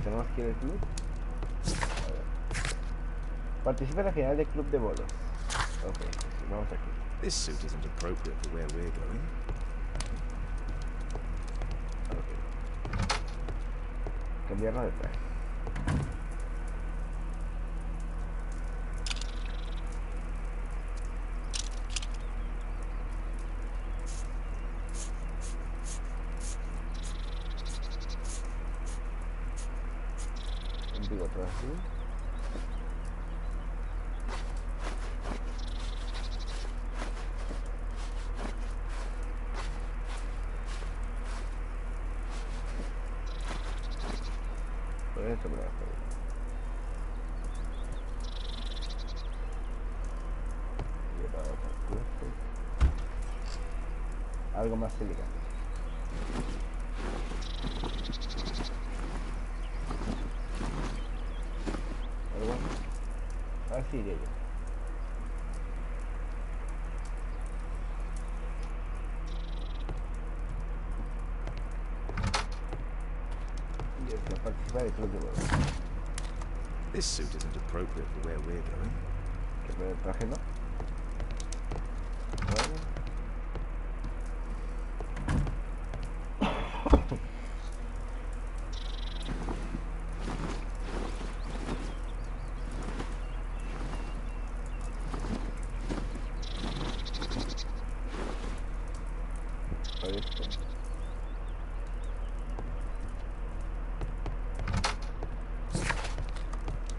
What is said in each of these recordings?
tenemos que ir al club. Participa en la final del club de bolos. Ok, vamos aquí. This suit isn't appropriate for where we're going. Okay. Cambiarnos de traje. Un bigote así. Esto me lo voy a algo más elegante. Algo así iría yo. Y esto, participar del club de bolos. This suit isn't appropriate for where we're going. Que me traje, ¿no? Bueno.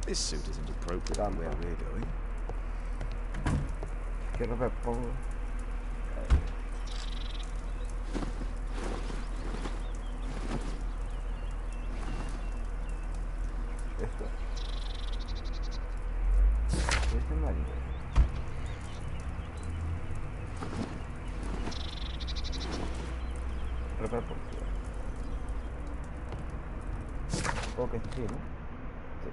This suit isn't appropriate for where we're going. ¿Qué ropa pongo? Esto. Este marido. Ropa deportiva. Supongo que sí, ¿no? Sí.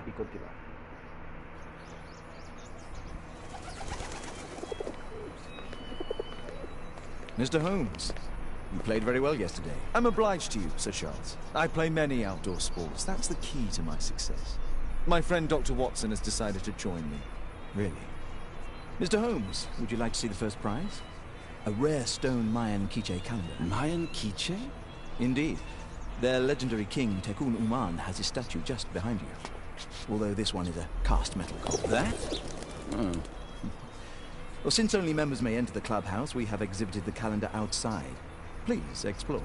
Y continuar. Mr. Holmes, you played very well yesterday. I'm obliged to you, Sir Charles. I play many outdoor sports. That's the key to my success. My friend Dr. Watson has decided to join me. Really. Mr. Holmes, would you like to see the first prize? A rare stone Mayan quiche calendar. Mayan quiche? Indeed. Their legendary king, Tekun Uman, has his statue just behind you. Although this one is a cast metal copy. That? Oh. Well, since only members may enter the clubhouse, we have exhibited the calendar outside. Please, explore.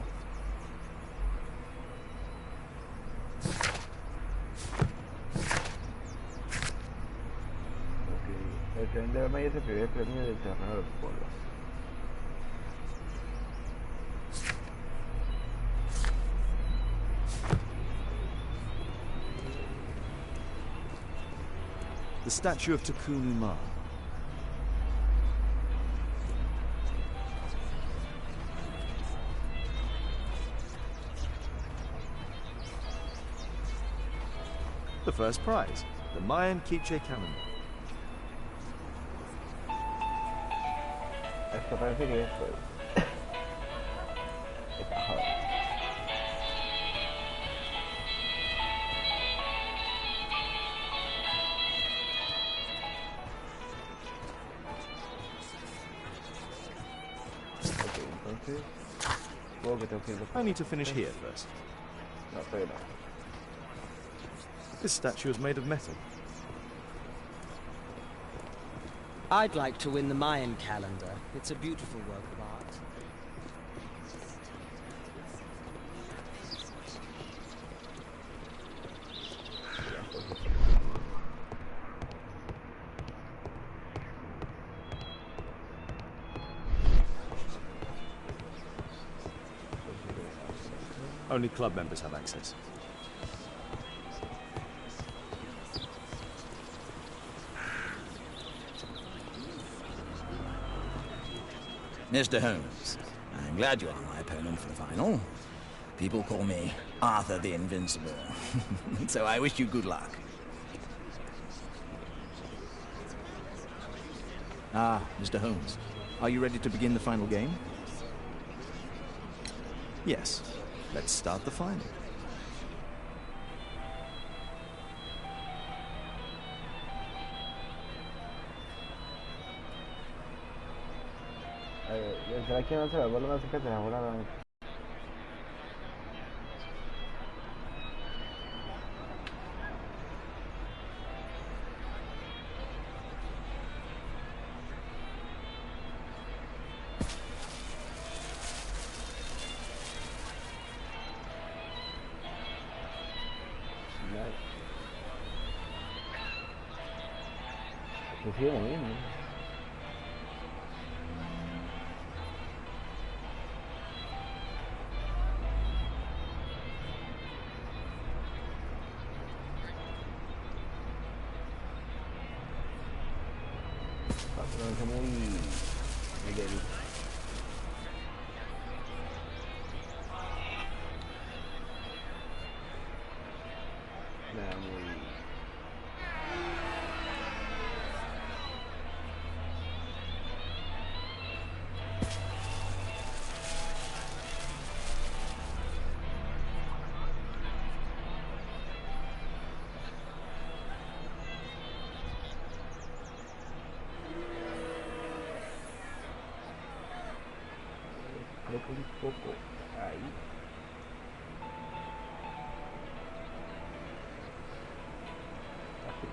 Okay. El calendario maya es el primer premio del terreno de los polos. The statue of Tekun Uman. The first prize, the Mayan Quiche calendar. Esto parece que es está joder. Ok, entonces supongo que tengo que ir I need to finish here first. No, pero no. This statue is made of metal. I'd like to win the Mayan calendar. It's a beautiful work of art. Only club members have access. Mr. Holmes, I'm glad you are my opponent for the final. People call me Arthur the Invincible. So I wish you good luck. Ah, Mr. Holmes. Are you ready to begin the final game? Yes. Let's start the final. ¿Será que no se la bola? No sé qué se la bola. Que sigue lo mismo. Muy débil. Nada, muy... Creo que un poco ahí. Así.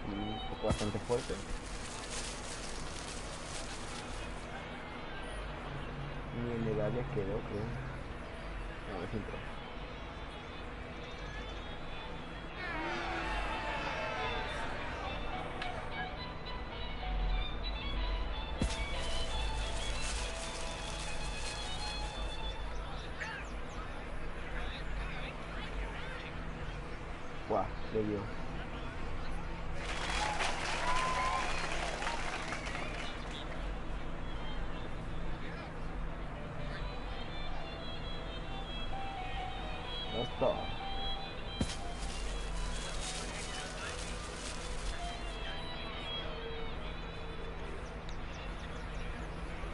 Un poco bastante fuerte. Y en medalla quedó, creo. No, me siento. Guau, le dio. No está.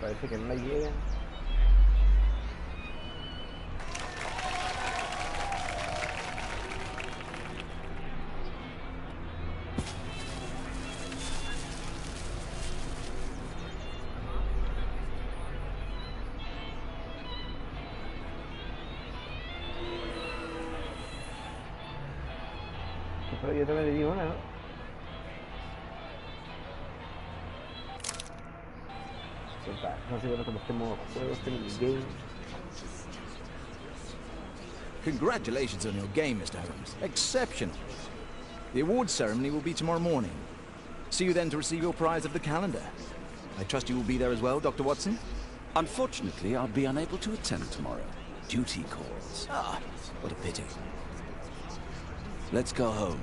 Parece que no la llega. Pero yo también le di una, ¿no? está. No sé bueno, como este modo juego, este game. Congratulations on your game, Mr. Holmes. Exceptional. The awards ceremony will be tomorrow morning. See you then to receive your prize of the calendar. I trust you will be there as well, Dr. Watson? Unfortunately, I'll be unable to attend tomorrow. Duty calls. Ah, what a pity. Let's go home.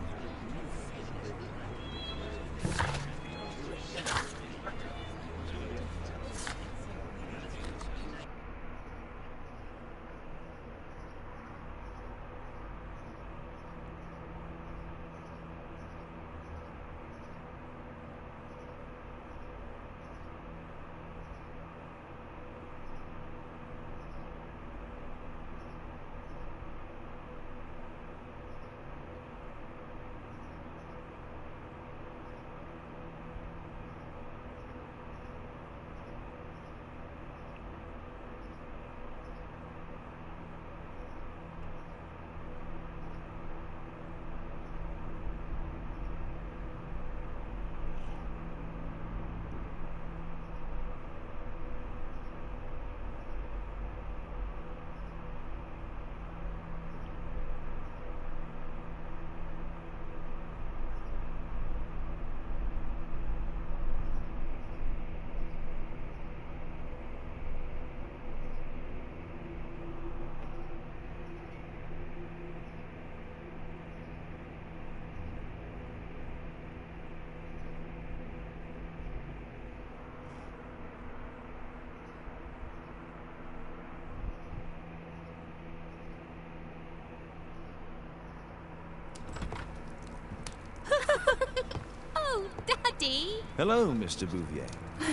Oh, Daddy! Hello, Mr. Bouvier.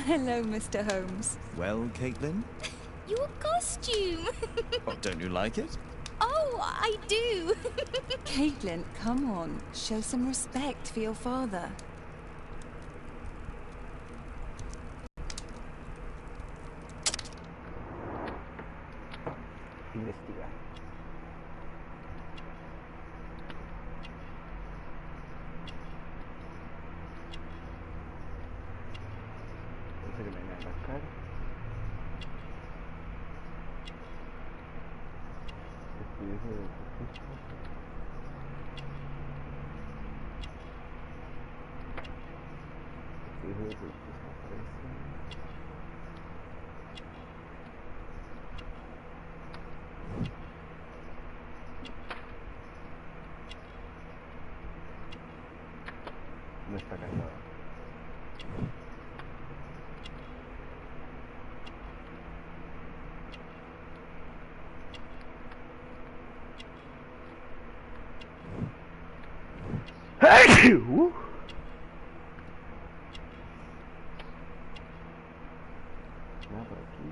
Hello, Mr. Holmes. Well, Caitlin? Your costume! Oh, don't you like it? Oh, I do! Caitlin, come on. Show some respect for your father. Investigar. Parece que me van a arrancar. Estudios de ejercicio. Estudios de ejercicio parece. No está cargado. Nada por aquí.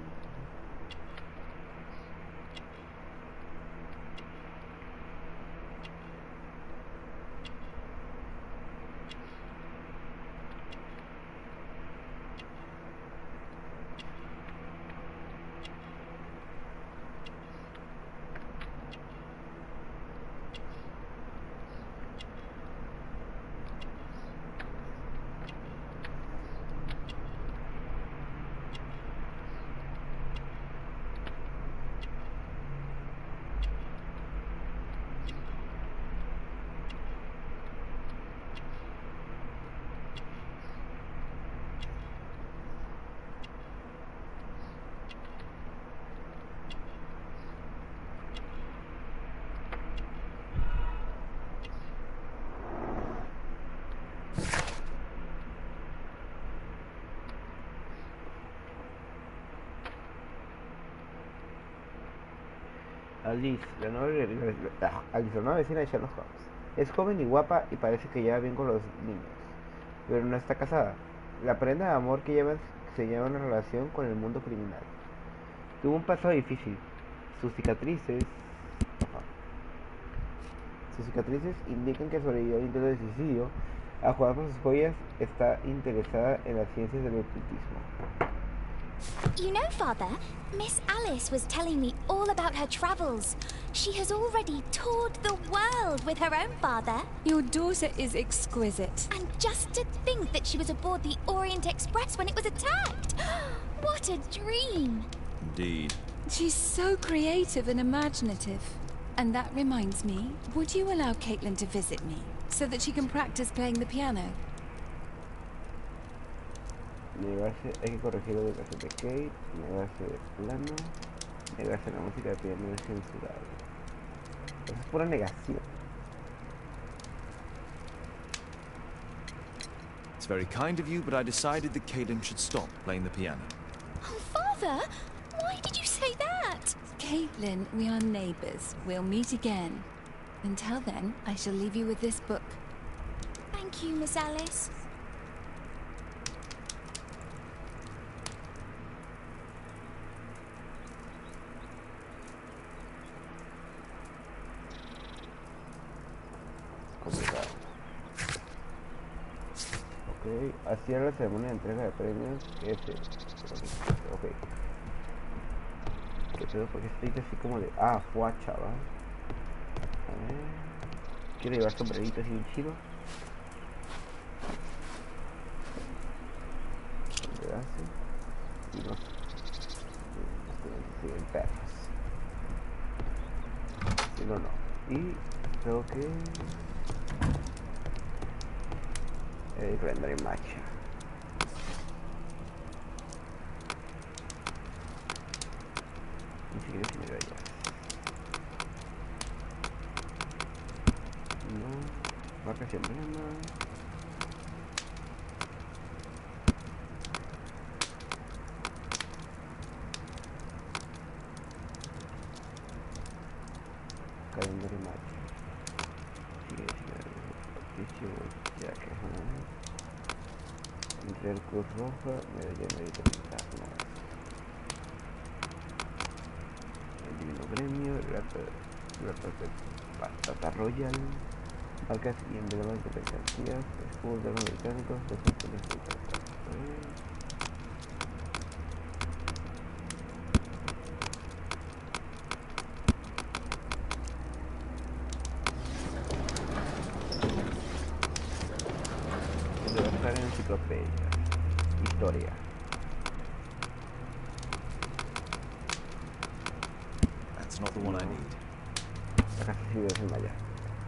Alice, la nueva vecina de Sherlock Holmes. Es joven y guapa y parece que lleva bien con los niños, pero no está casada. La prenda de amor que lleva se llama una relación con el mundo criminal. Tuvo un pasado difícil. Sus cicatrices indican que sobrevivió al intento de suicidio. A jugar con sus joyas, está interesada en las ciencias del ocultismo. You know, Father, Miss Alice was telling me all about her travels. She has already toured the world with her own father. Your daughter is exquisite. And just to think that she was aboard the Orient Express when it was attacked. What a dream! Indeed. She's so creative and imaginative. And that reminds me, would you allow Caitlin to visit me, so that she can practice playing the piano? Negarse, hay que corregir la educación de Kate, negarse de plano, negarse a la música de piano es censurable. Eso es pura negación. It's very kind of you, but I decided that Caitlin should stop playing the piano. Oh, Father! Why did you say that? Caitlin, we are neighbors. We'll meet again. Until then, I shall leave you with this book. Thank you, Miss Alice. Complicado. Ok, así era la ceremonia de entrega de premios. Ok. ¿Qué pedo? Porque estoy así como de... Ah, fue chaval. A ver... Quiero llevar sombrerito así bien chido. ¿Dónde hace? Y no... Sí, en perros. Si no, no. Y... creo que... render en marcha. Ni siquiera se me ve ya. No. Marca sin emblema. Calendario en marcha. Sigue sin patricio, ya que entre el cruz roja, medalla médica militar, no. El divino gremio, la patata royal, marcas y emblemas de mercancías, escudos de los británicos, de funciones de enciclopedia, historia. That's not the one I need. La casa civil es maya.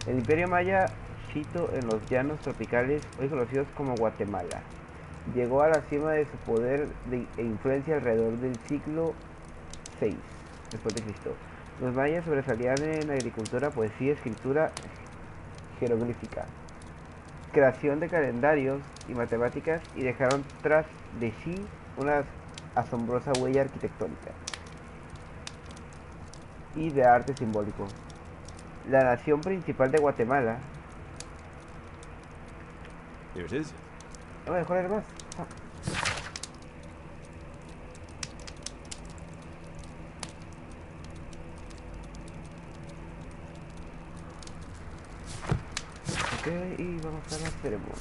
El imperio maya, sito en los llanos tropicales, hoy conocidos como Guatemala, llegó a la cima de su poder e influencia alrededor del siglo VI después de Cristo. Los mayas sobresalían en agricultura, poesía, escritura jeroglífica, creación de calendarios y matemáticas, y dejaron tras de sí una asombrosa huella arquitectónica y de arte simbólico. La nación principal de Guatemala. Here it is. No me dejó leer más. Ok, y vamos a la ceremonia.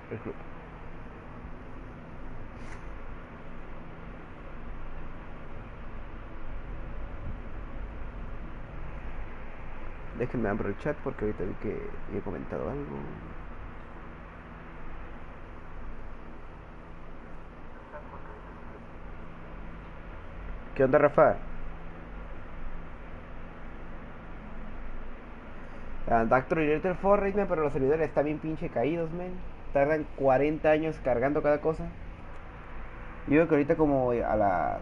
El club. Déjenme abrir el chat porque ahorita vi que he comentado algo. ¿Qué onda, Rafa? Dactro y el Forrest, men, pero los servidores están bien pinche caídos, men. Tardan 40 años cargando cada cosa. Yo creo que ahorita como a la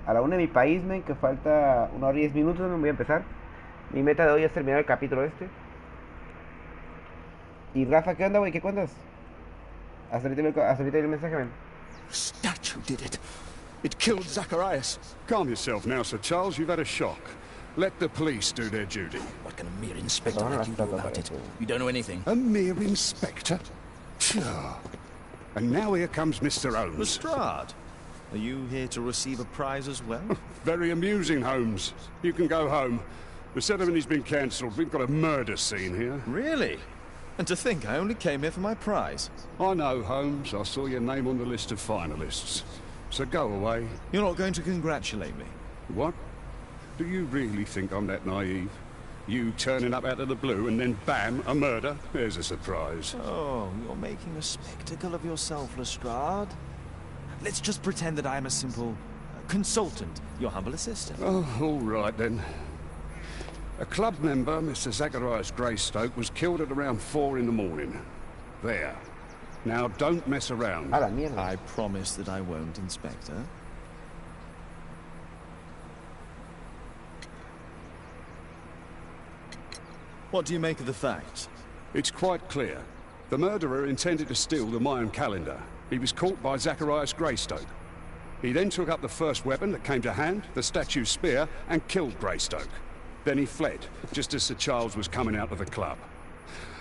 1 de mi país, men, que falta 1 hora y 10 minutos, me voy a empezar. Mi meta de hoy es terminar el capítulo este. Y Rafa, ¿qué onda, güey? ¿Qué cuentas? Hasta ahorita el mensaje, men. Statue did it. It killed Zacharias. Calm yourself now, Sir Charles. You've had a shock. Let the police do their duty. What can a mere inspector like you do about it? You don't know anything. A mere inspector? Phew. And now here comes Mr. Holmes. Lestrade, are you here to receive a prize as well? Very amusing, Holmes. You can go home. The ceremony's been cancelled. We've got a murder scene here. Really? And to think I only came here for my prize. I know, Holmes. I saw your name on the list of finalists. So go away. You're not going to congratulate me? What? Do you really think I'm that naive? You turning up out of the blue and then bam, a murder? There's a surprise. Oh, you're making a spectacle of yourself, Lestrade. Let's just pretend that I am a simple consultant, your humble assistant. Oh, all right then. A club member, Mr. Zacharias Greystoke, was killed at around 4 in the morning. There. Now, don't mess around. A la mierda. I promise that I won't, Inspector. What do you make of the facts? It's quite clear. The murderer intended to steal the Mayan calendar. He was caught by Zacharias Greystoke. He then took up the first weapon that came to hand, the statue's spear, and killed Greystoke. Then he fled, just as Sir Charles was coming out of the club.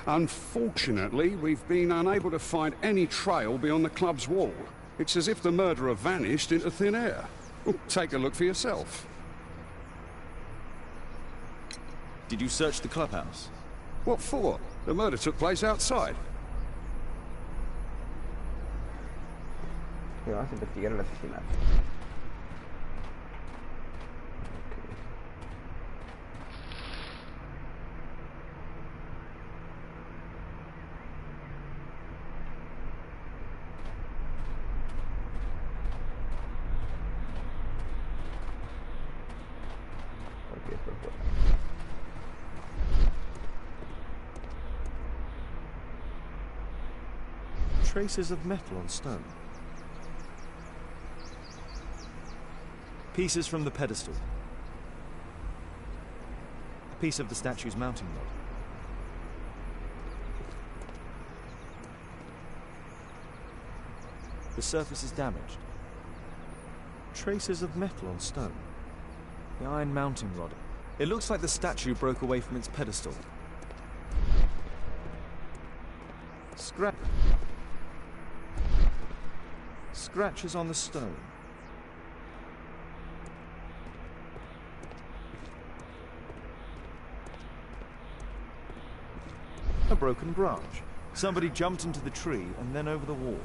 Unfortunately, we've been unable to find any trail beyond the club's wall. It's as if the murderer vanished into thin air. Well, take a look for yourself. Did you search the clubhouse? What for? The murder took place outside. Y vamos a investigar el asesinato. Ok, por fuera. Traces of metal on stone. Pieces from the pedestal. A piece of the statue's mounting rod. The surface is damaged. Traces of metal on stone. The iron mounting rod. It looks like the statue broke away from its pedestal. Scratches on the stone. A broken branch. Somebody jumped into the tree and then over the wall.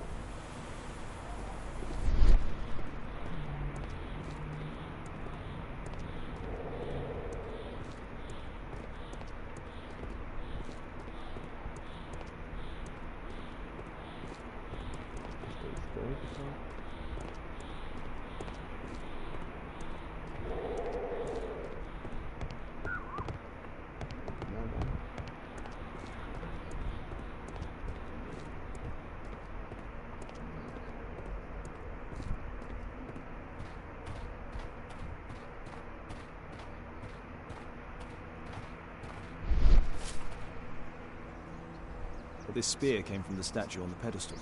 But this spear came from the statue on the pedestal.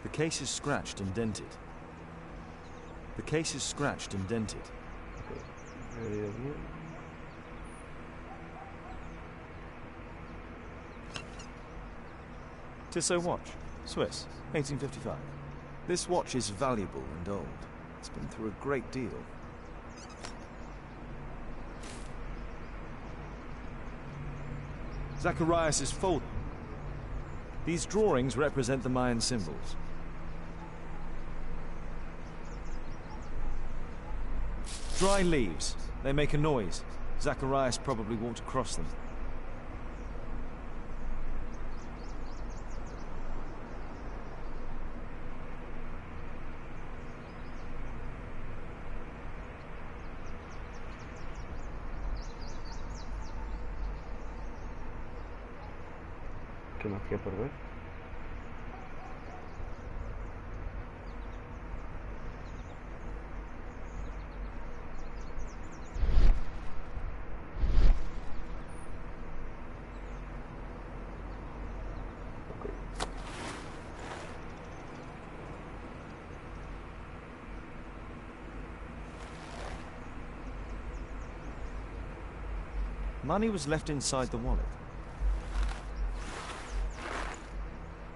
The case is scratched and dented. The case is scratched and dented. Tissot watch, Swiss, 1855. This watch is valuable and old. It's been through a great deal. Zacharias is folded. These drawings represent the Mayan symbols. Dry leaves. They make a noise. Zacharias probably walked across them. ¿Qué más queda por ver? Money was left inside the wallet.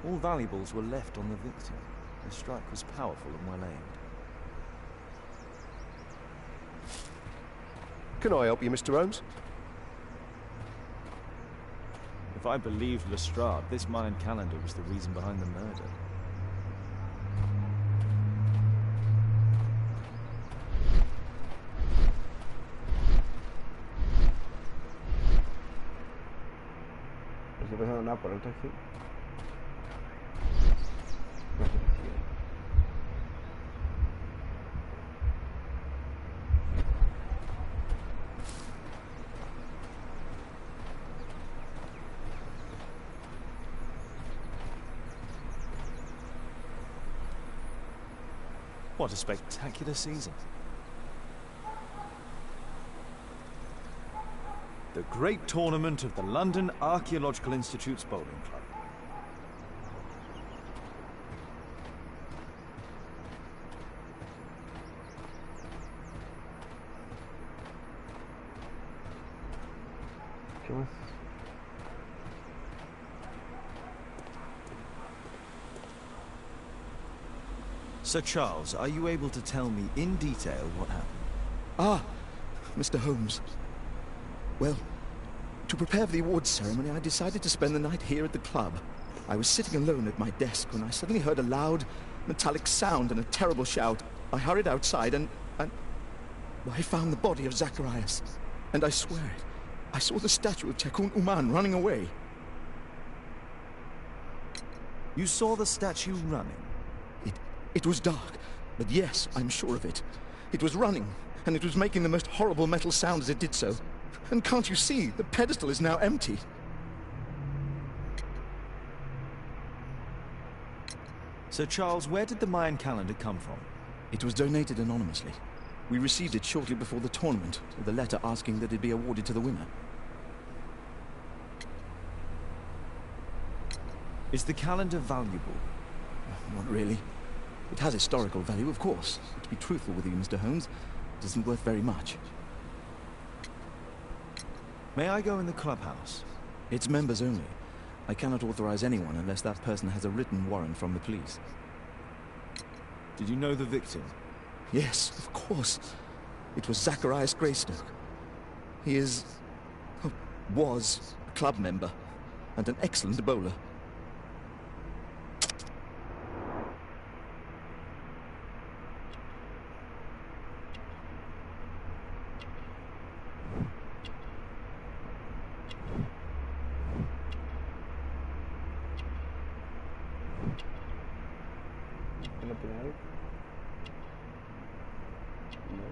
All valuables were left on the victim. The strike was powerful and well aimed. Can I help you, Mr. Holmes? If I believed Lestrade, this Mayan calendar was the reason behind the murder. Estoy pasando abandonada por el taxi. What a spectacular season. The great tournament of the London Archaeological Institute's bowling club. ¿Qué más? Sir Charles, are you able to tell me in detail what happened? Ah, Mr. Holmes. Well, to prepare for the awards ceremony, I decided to spend the night here at the club. I was sitting alone at my desk when I suddenly heard a loud, metallic sound and a terrible shout. I hurried outside and I found the body of Zacharias. And I swear it, I saw the statue of Tekun Uman running away. You saw the statue running? It was dark, but yes, I'm sure of it. It was running, and it was making the most horrible metal sound as it did so. And can't you see, the pedestal is now empty. Sir Charles, where did the Mayan calendar come from? It was donated anonymously. We received it shortly before the tournament, with a letter asking that it be awarded to the winner. Is the calendar valuable? Not really. It has historical value, of course. But to be truthful with you, Mr. Holmes, it isn't worth very much. May I go in the clubhouse? It's members only. I cannot authorize anyone unless that person has a written warrant from the police. Did you know the victim? Yes, of course. It was Zacharias Greystoke. He is... was a club member, and an excellent bowler. ¿En la primera vez? No.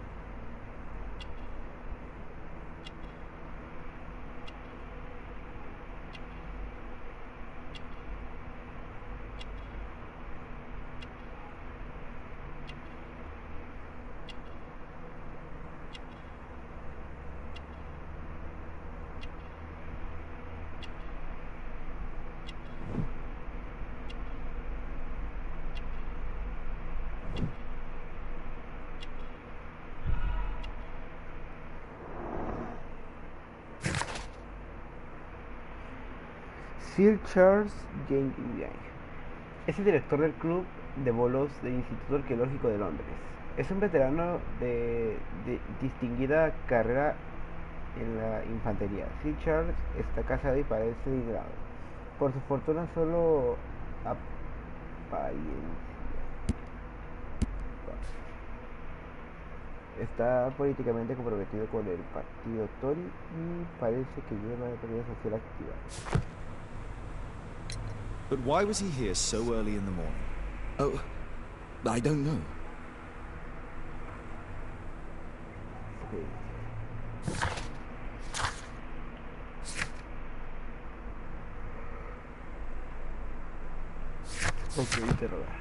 Sir Charles James es el director del Club de Bolos del Instituto Arqueológico de Londres. Es un veterano de distinguida carrera en la infantería. Sir Charles está casado y parece librado. Por su fortuna solo apariencia. Está políticamente comprometido con el partido Tory y parece que lleva una vida social activa. But why was he here so early in the morning? Oh, I don't know. Ok, interrogar.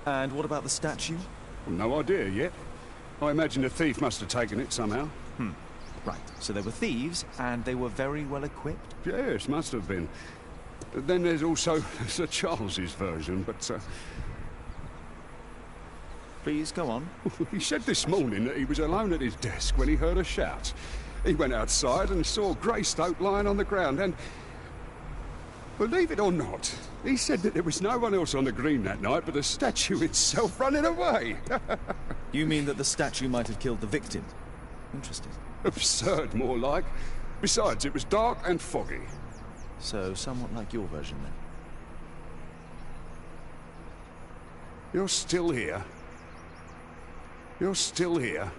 And what about the statue? No idea yet. I imagine the thief must have taken it somehow. Right, so they were thieves, and they were very well equipped? Yes, must have been. Then there's also Sir Charles's version, but Please, go on. he said this morning that he was alone at his desk when he heard a shout. He went outside and saw Greystoke lying on the ground and... Believe it or not, he said that there was no one else on the green that night but the statue itself running away. You mean that the statue might have killed the victim? Interesting. Absurd, more like. Besides, it was dark and foggy. So, somewhat like your version, then. You're still here. You're still here.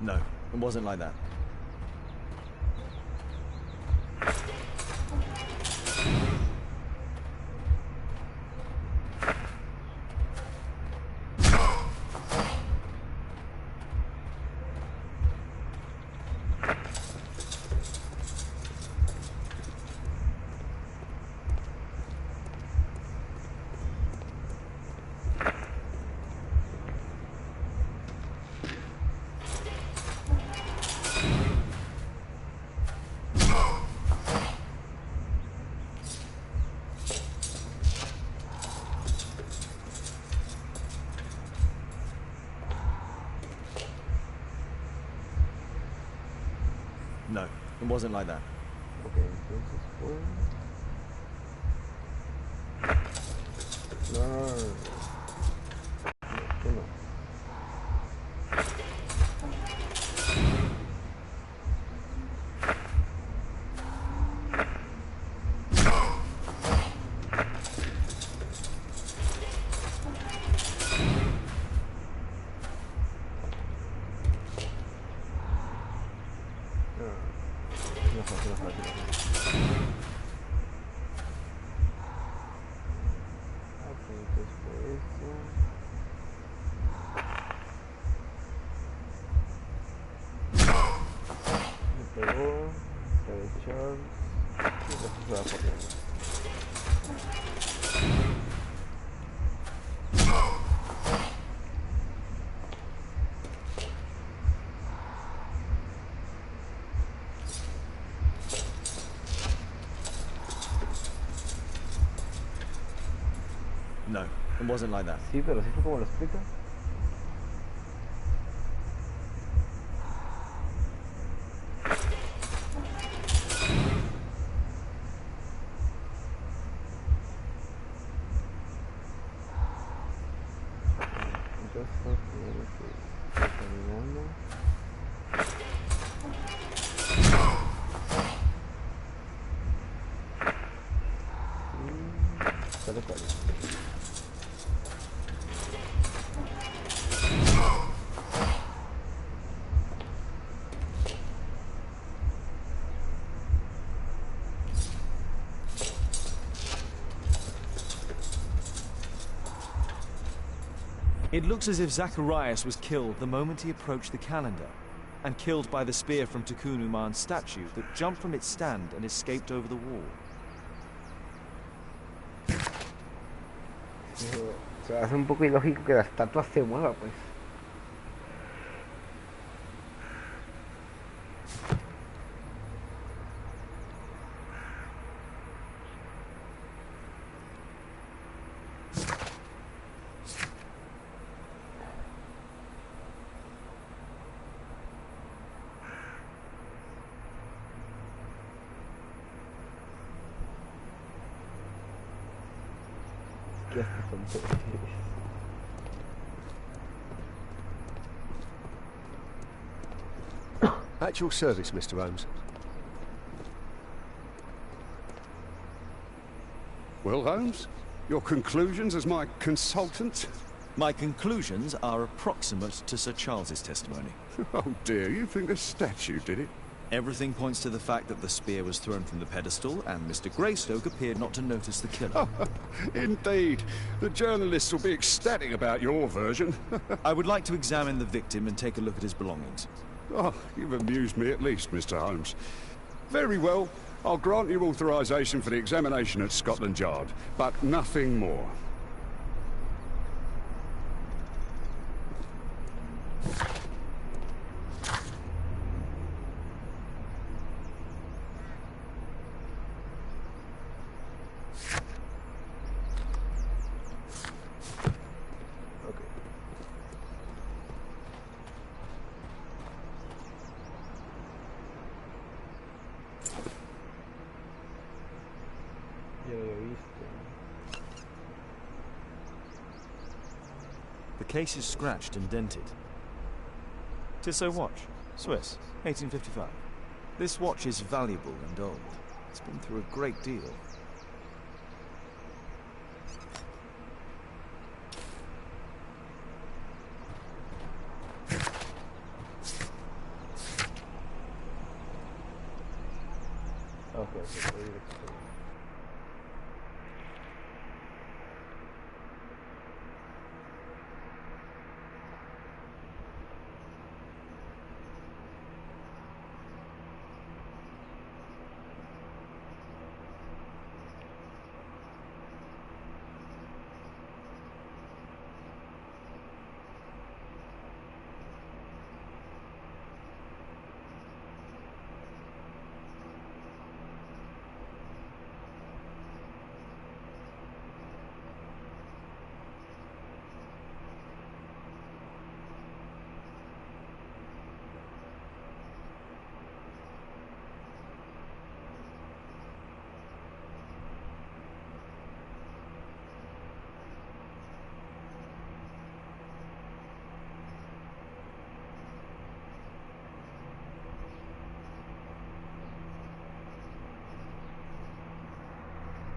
No, it wasn't like that. No, it wasn't like that. Ok, entonces fue... No, no, no, no. Esto no. No, it wasn't like that. Sí, pero sí fue como lo explica. Entonces, caminando. Sale cuál. It looks as if Zacharias was killed the moment he approached the calendar, and killed by the spear from Tikkun Uman's statue that jumped from its stand and escaped over the wall. Se hace un poco ilógico que la estatua se mueva, pues. Ya está con todo. At your service, Mr. Holmes. Well, Holmes, your conclusions as my consultant? My conclusions are approximate to Sir Charles's testimony. Oh dear, you think the statue did it? Everything points to the fact that the spear was thrown from the pedestal, and Mr. Greystoke appeared not to notice the killer. Indeed. The journalists will be ecstatic about your version. I would like to examine the victim and take a look at his belongings. Oh, you've amused me at least, Mr. Holmes. Very well. I'll grant you authorization for the examination at Scotland Yard, but nothing more. The case is scratched and dented. Tissot watch, Swiss, 1855. This watch is valuable and old. It's been through a great deal.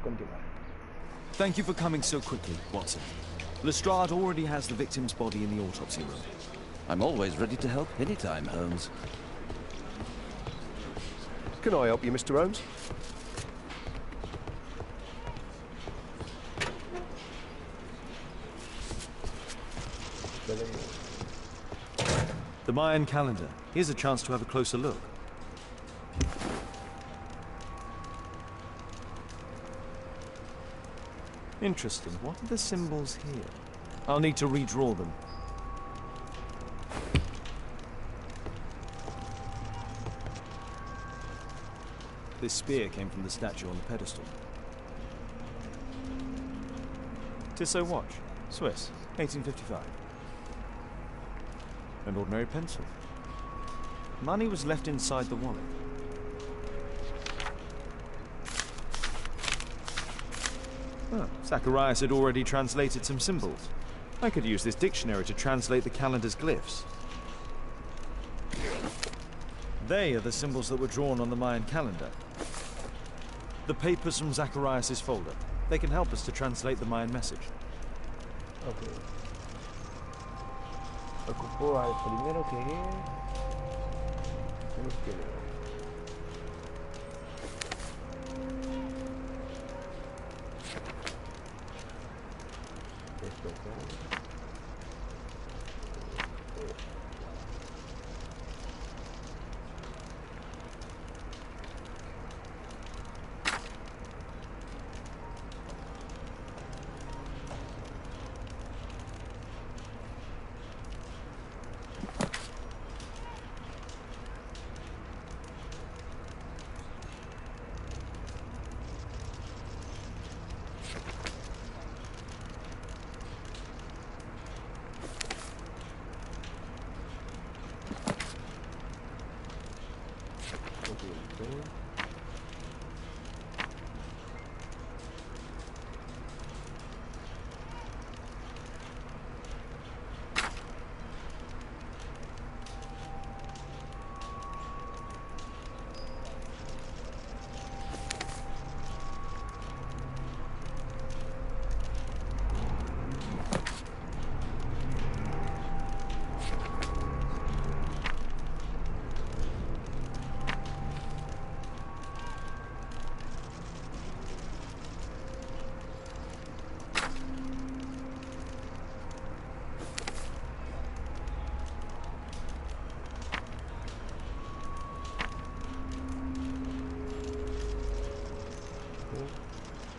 Continuar. Thank you for coming so quickly, Watson. Lestrade already has the victim's body in the autopsy room. I'm always ready to help anytime, Holmes. Can I help you, Mr. Holmes? The Mayan calendar. Here's a chance to have a closer look. Interesting. What are the symbols here? I'll need to redraw them. This spear came from the statue on the pedestal. Tissot watch, Swiss, 1855. An ordinary pencil. Money was left inside the wallet. Oh, Zacharias had already translated some symbols. I could use this dictionary to translate the calendar's glyphs. They are the symbols that were drawn on the Mayan calendar. The papers from Zacharias' folder. They can help us to translate the Mayan message. Ok. Ocupo al primero que tenemos que leer. Esto acá.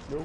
No.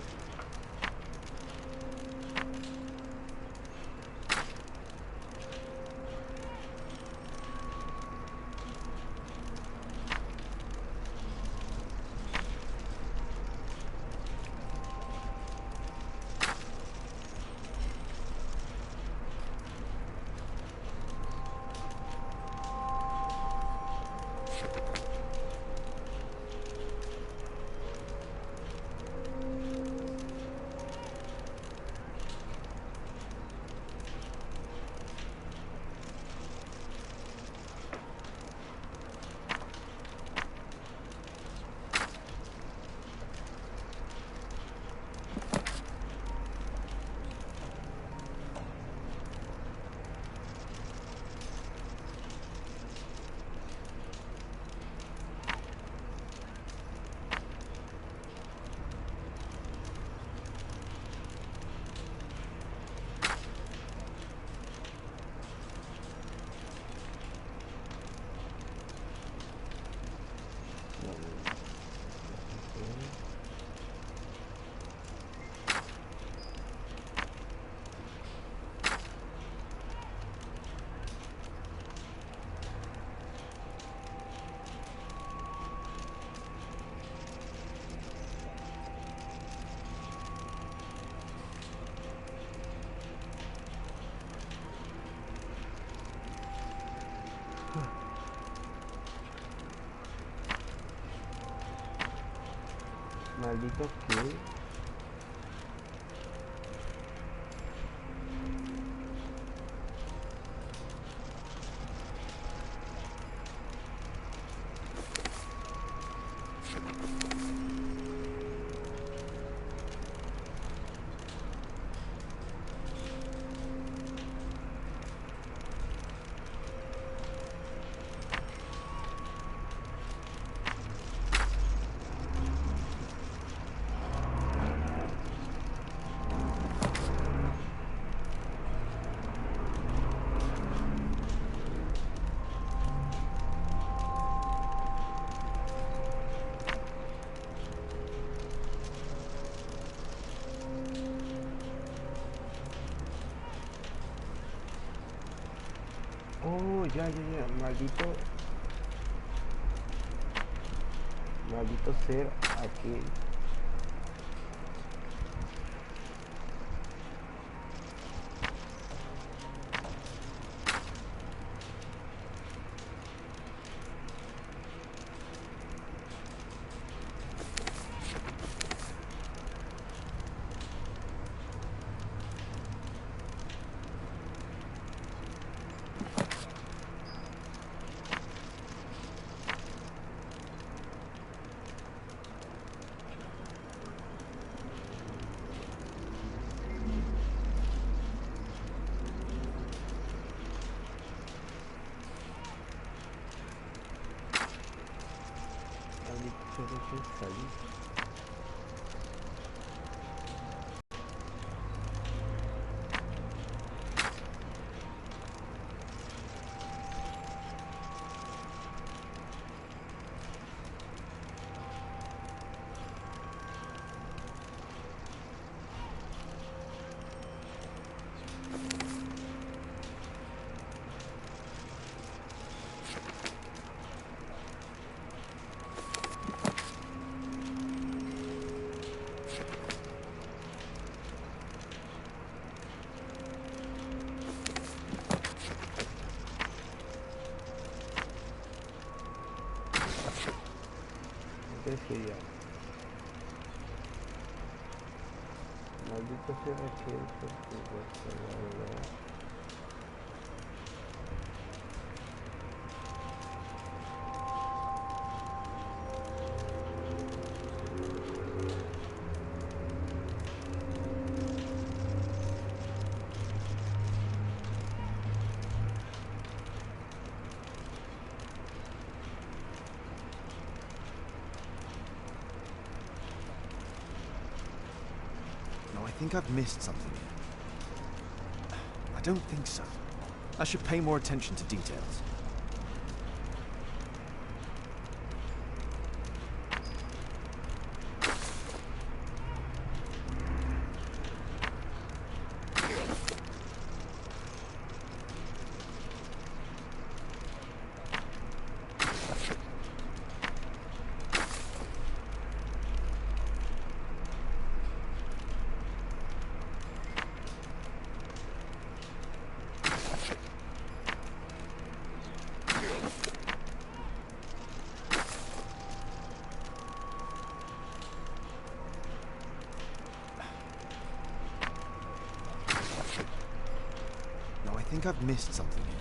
Maldito que... Oh, ya, maldito ser aquel. Sería maldito sea aquel porque la verdad. I think I've missed something here. I don't think so. I should pay more attention to details. think I've missed something here.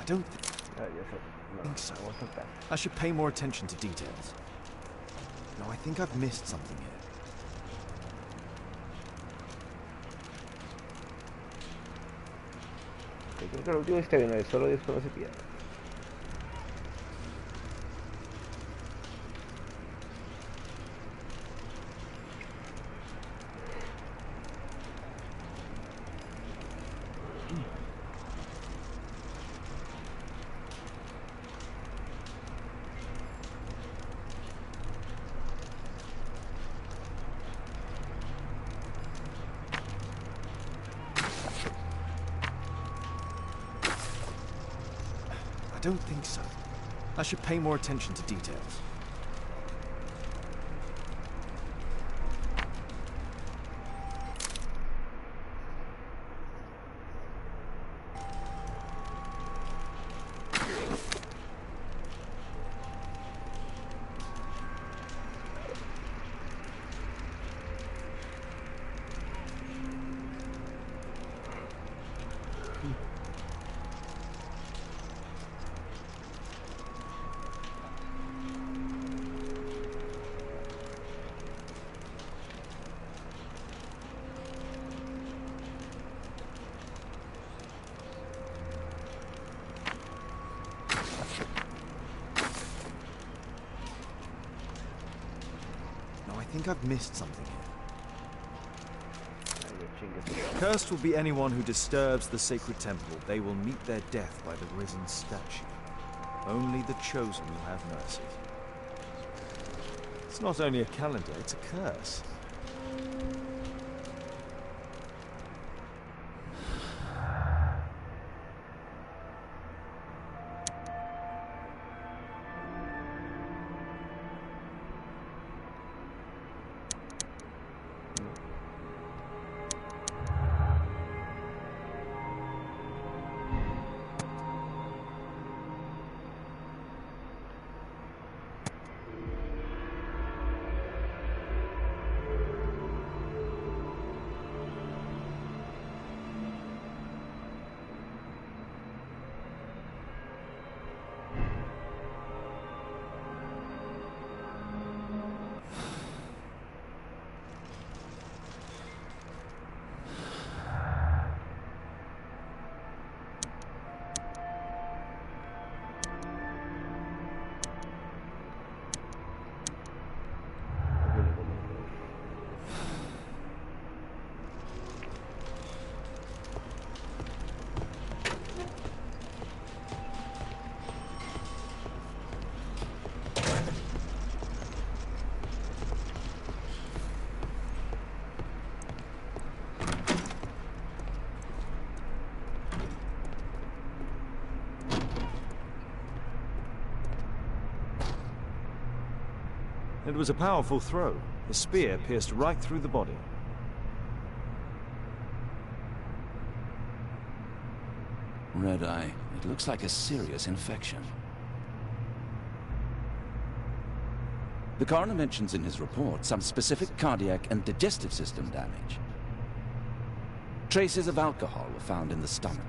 I don't think so. I should pay more attention to details. No, I think I've missed something here. Creo que el último está bien, el solo disco no se pierde. I don't think so. I should pay more attention to details. I think I've missed something here. Cursed will be anyone who disturbs the sacred temple. They will meet their death by the risen statue. Only the chosen will have mercy. It's not only a calendar, it's a curse. It was a powerful throw. The spear pierced right through the body. Red eye. It looks like a serious infection. The coroner mentions in his report some specific cardiac and digestive system damage. Traces of alcohol were found in the stomach.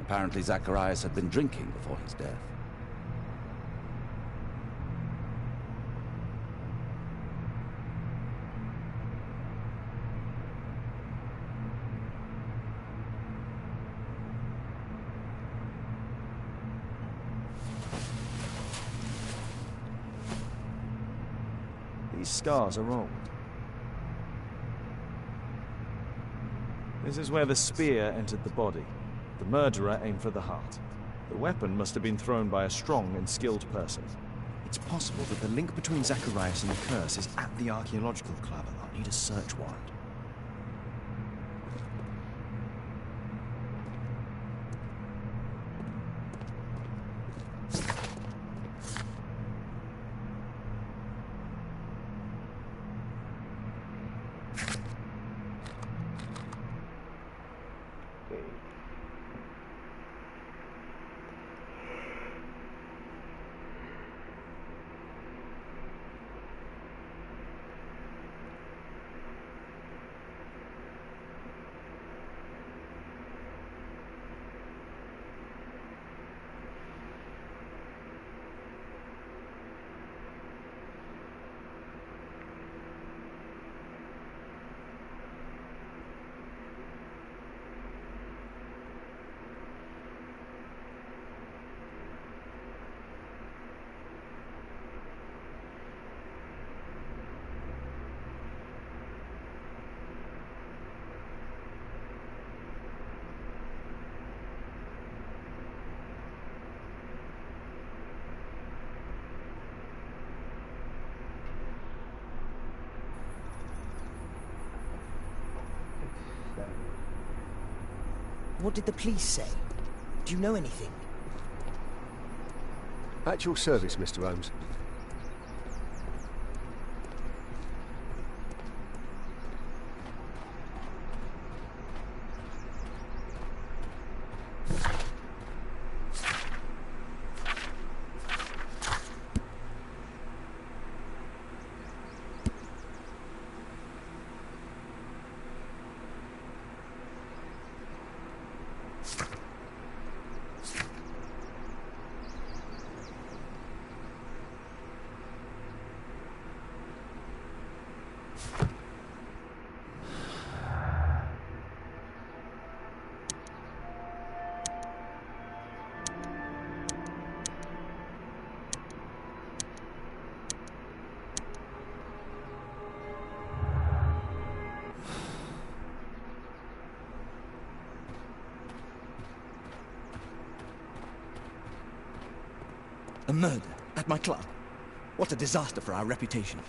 Apparently Zacharias had been drinking before his death. These scars are old. This is where the spear entered the body. The murderer aimed for the heart. The weapon must have been thrown by a strong and skilled person. It's possible that the link between Zacharias and the curse is at the archaeological club, and I'll need a search warrant. What did the police say? Do you know anything? At your service, Mr. Holmes. A murder at my club. What a disaster for our reputation.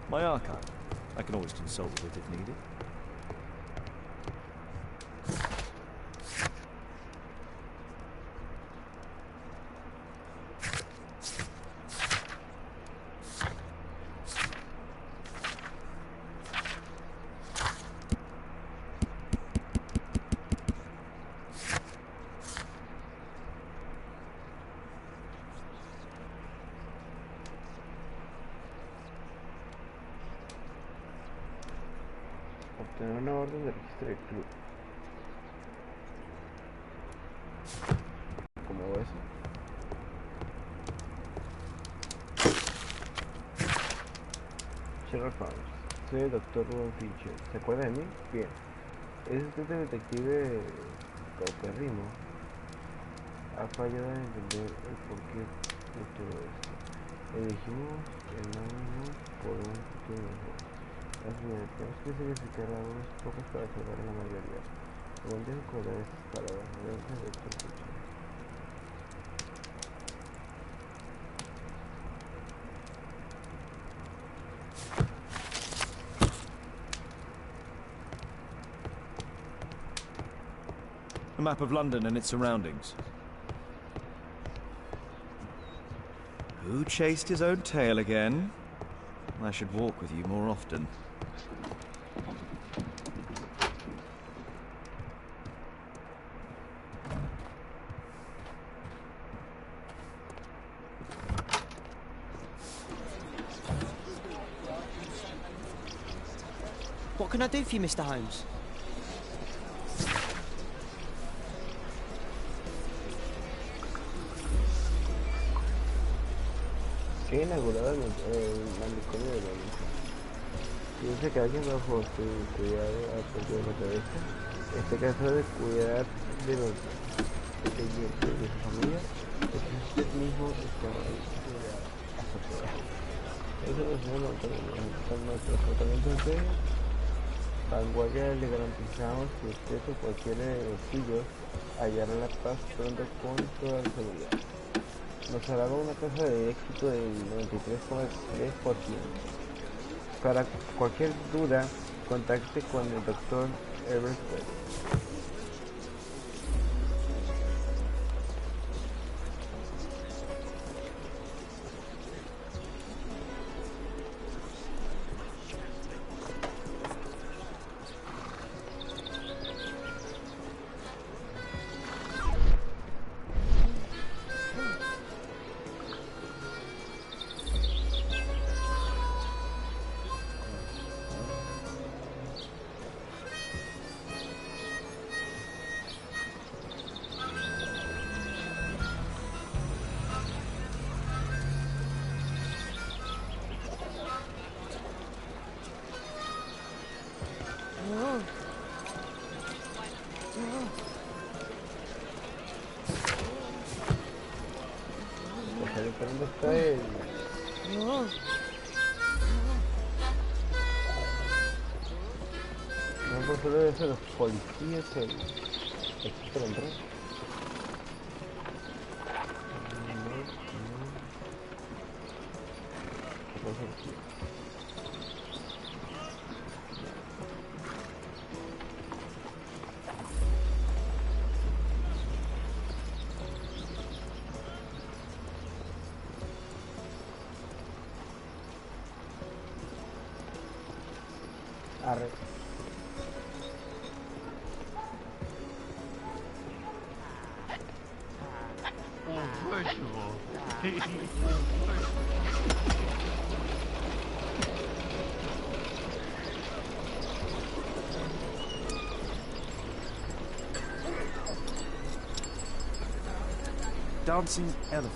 My archive. I can always consult with it if needed. Obtener una orden de registro del club. ¿Cómo hago eso? Sherlock Holmes. Soy el doctor Ron Fincher. ¿Se acuerda de mí? Bien. ¿Es usted el detective cauperrimo? Ha fallado en entender el porqué de todo esto. Elegimos el nombre por un futuro mejor. Así es, tenemos que sacrificar a unos pocos para salvar a la mayoría. Aguante recordar esas palabras. Gracias, doctor Fincher. A map of London and its surroundings. Who chased his own tail again? I should walk with you more often. What can I do for you, Mr. Holmes? He inaugurado el manicomio de Londres. Piensa que alguien bajo su cuidado ha perdido la cabeza. Está cansado de cuidar de los dependientes de su familia. Es que usted mismo está en la azotea. Eso lo hacemos con nuestros tratamientos de vanguardia. Le garantizamos que usted o cualquiera de los suyos hallará la paz pronto con toda la seguridad. Nos hará una tasa de éxito del 93,3%. Para cualquier duda, contacte con el doctor Herbert. ¿Dónde está él? No, por solo eso los policías aquí para entrar. ¿Qué pasa aquí? Arre. Dancing elephant.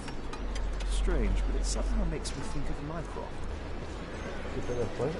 Strange, but it somehow makes me think of Mycroft. ¿Qué te después?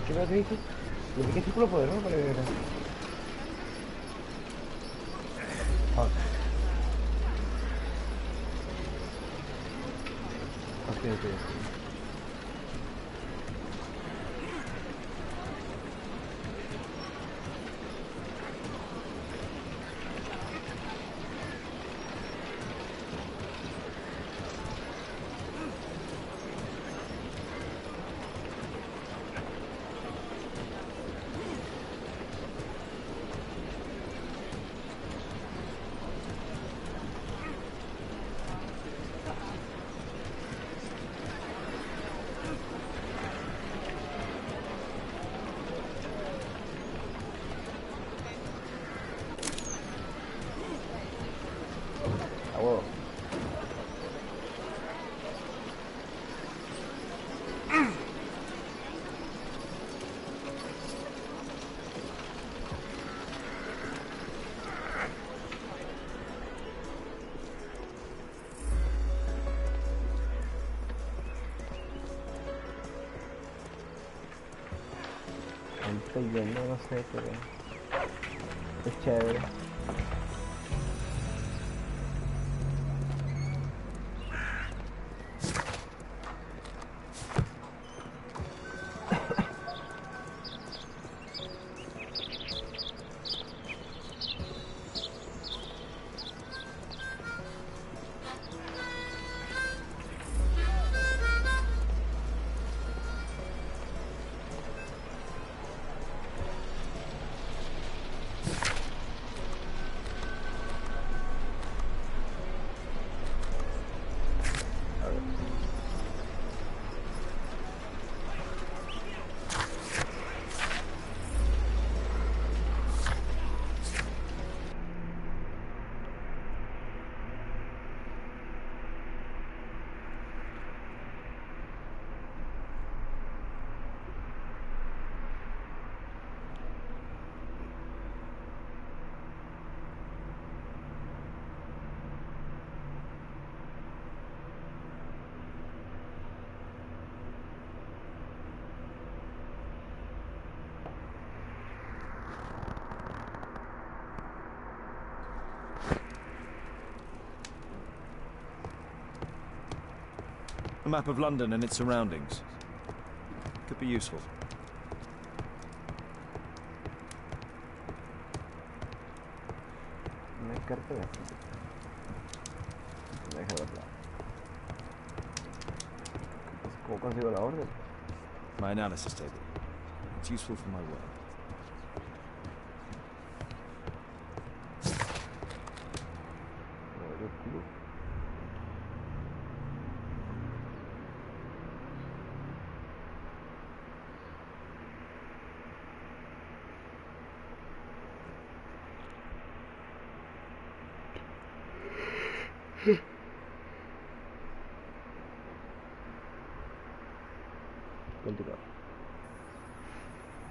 ¿Qué me has dicho? ¿Qué círculo poderoso para ver? Ok. cayendo, no sé, pero es chévere. A map of London and its surroundings. Could be useful. Una carta. Deja verla. ¿Cómo consigo la orden? My analysis table. It's useful for my work.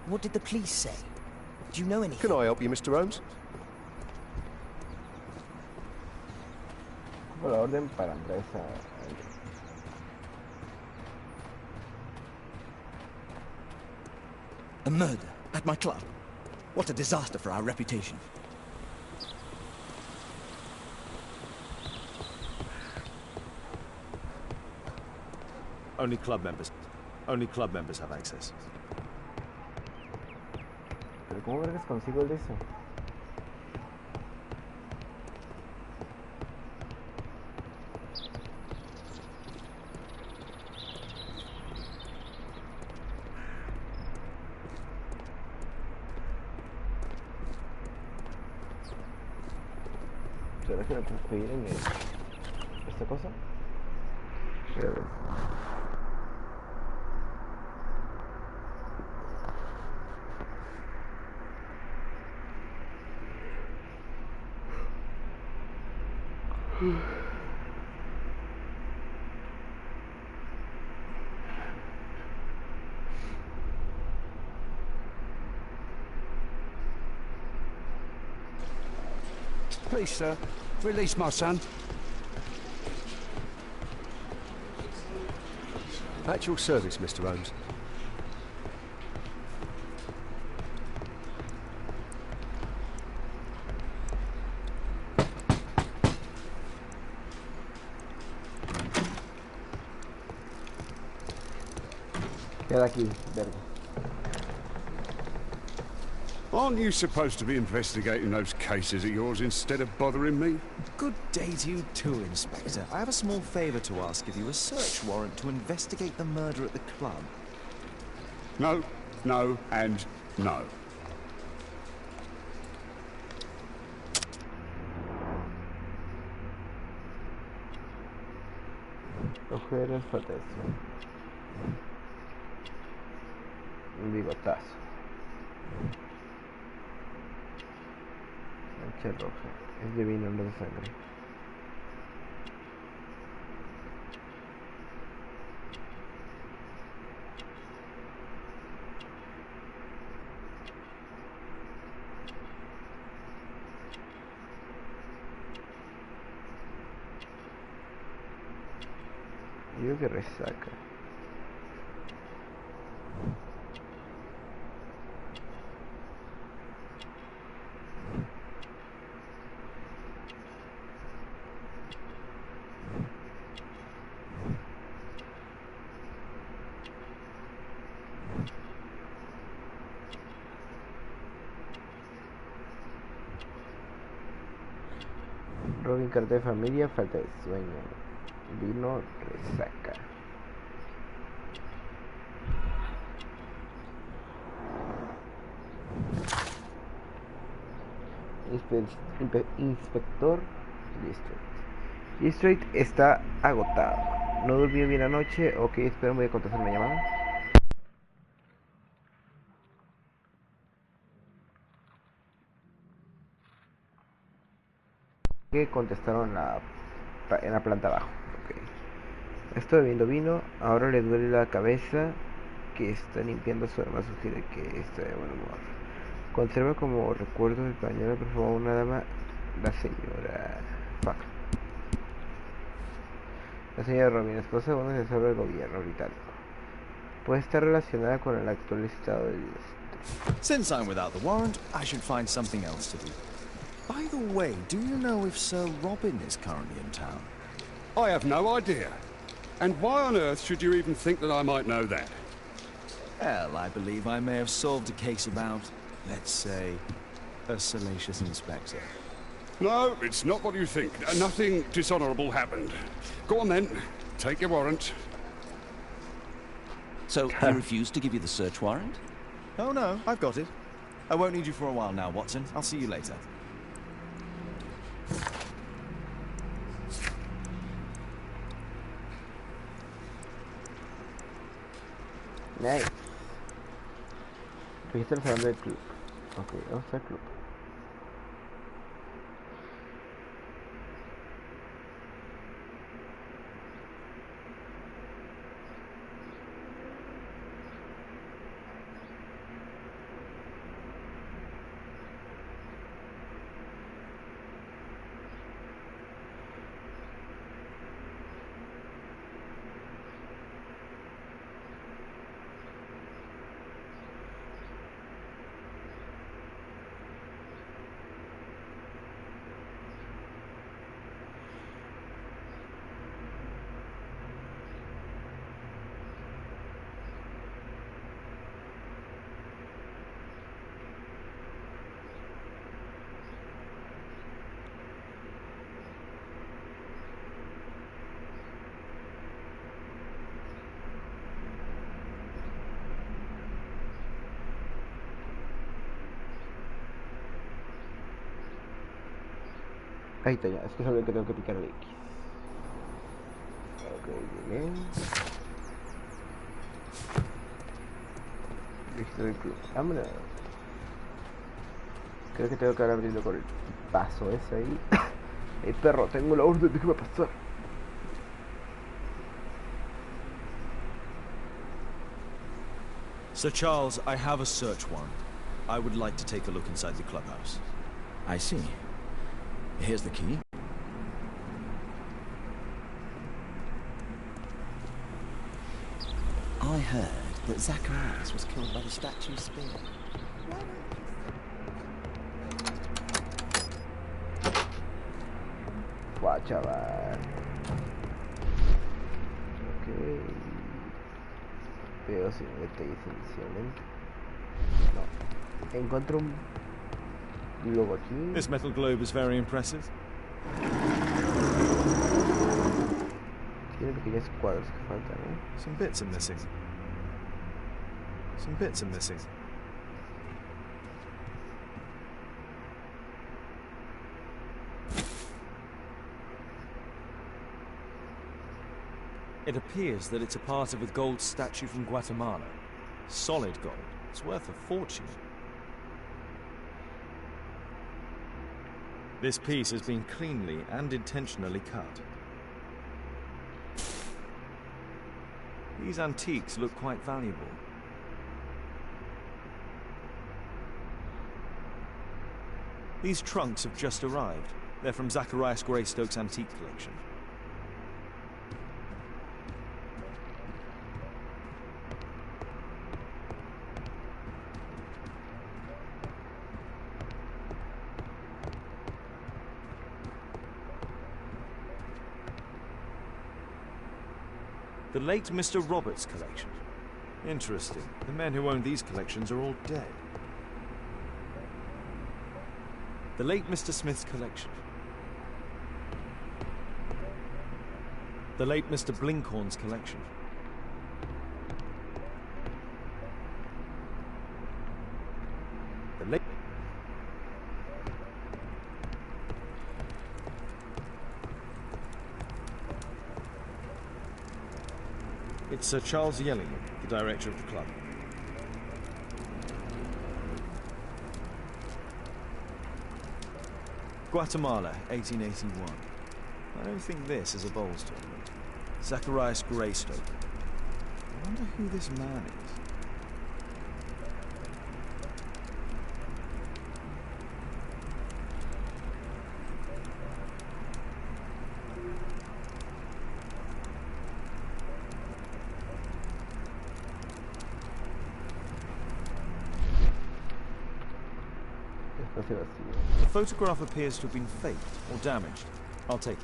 What did the police say? Do you know anything? Can I help you, Mr. Holmes? La orden para entrar esa... A murder at my club. What a disaster for our reputation. Only club members have access. ¿Pero cómo vergas consigo el de eso? ¿Será que lo puedo pedir en esta cosa? Chévere. Please, sir, release my son. At your service, Mr. Holmes. Queda aquí, verga. Aren't you supposed to be investigating those cases of yours instead of bothering me? Good day to you too, Inspector. I have a small favour to ask of you. A search warrant to investigate the murder at the club. No, no, and no. Coger el protesto. Un bigotazo. Mancha roja. Es de vino, no de sangre. Yo creo que resaca. Robin, carta de familia, falta de sueño. Vino, resaca. Inspector District. District está agotado. No durmió bien anoche. Ok, espero, voy a contestar una llamada. Que contestaron en la planta abajo. Okay. Estoy bebiendo vino. Ahora le duele la cabeza. Que está limpiando su arma. Sugiere que está de buen humor. Conserva como recuerdo el pañuelo que formó una dama. La señora. Fuck. La señora Robin, esposa de un asesor del gobierno británico. Puede estar relacionada con el actual estado del distrito. Since I'm without the warrant, I should find something else to do. By the way, do you know if Sir Robin is currently in town? I have no idea. And why on earth should you even think that I might know that? Well, I believe I may have solved a case about, let's say, a salacious inspector. No, it's not what you think. Nothing dishonorable happened. Go on then. Take your warrant. So, he refused to give you the search warrant? Oh no, I've got it. I won't need you for a while now, Watson. I'll see you later. Nice. Registra el salón del club. Ok, vamos al club. Ahí está ya, es que solo que tengo que picar el X. Ok, bien. Registro del club. Vámonos. Creo que tengo que ahora abrirlo con el paso ese ahí. Perro, tengo la orden, déjame pasar. Sir Charles, I have a search warrant. I would like to take a look inside the clubhouse. I see. Here's the key. I heard that Zacharias was killed by the statue's spear. Buah, chaval. Ok. Veo si me detalles inicialmente. No. Encuentro un globo aquí. This metal globe is very impressive. Tiene pequeños cuadros que faltan, ¿eh? Some bits are missing. Some bits are missing. It appears that it's a part of a gold statue from Guatemala. Solid gold. It's worth a fortune. This piece has been cleanly and intentionally cut. These antiques look quite valuable. These trunks have just arrived. They're from Zacharias Greystoke's antique collection. The late Mr. Roberts' collection. Interesting. The men who own these collections are all dead. The late Mr. Smith's collection. The late Mr. Blinkhorn's collection. The late... It's Sir Charles Yellingham, the director of the club. Guatemala, 1881. I don't think this is a bowls tournament. Zacharias Greystoke. I wonder who this man is. The photograph appears to have been faked or damaged. I'll take it.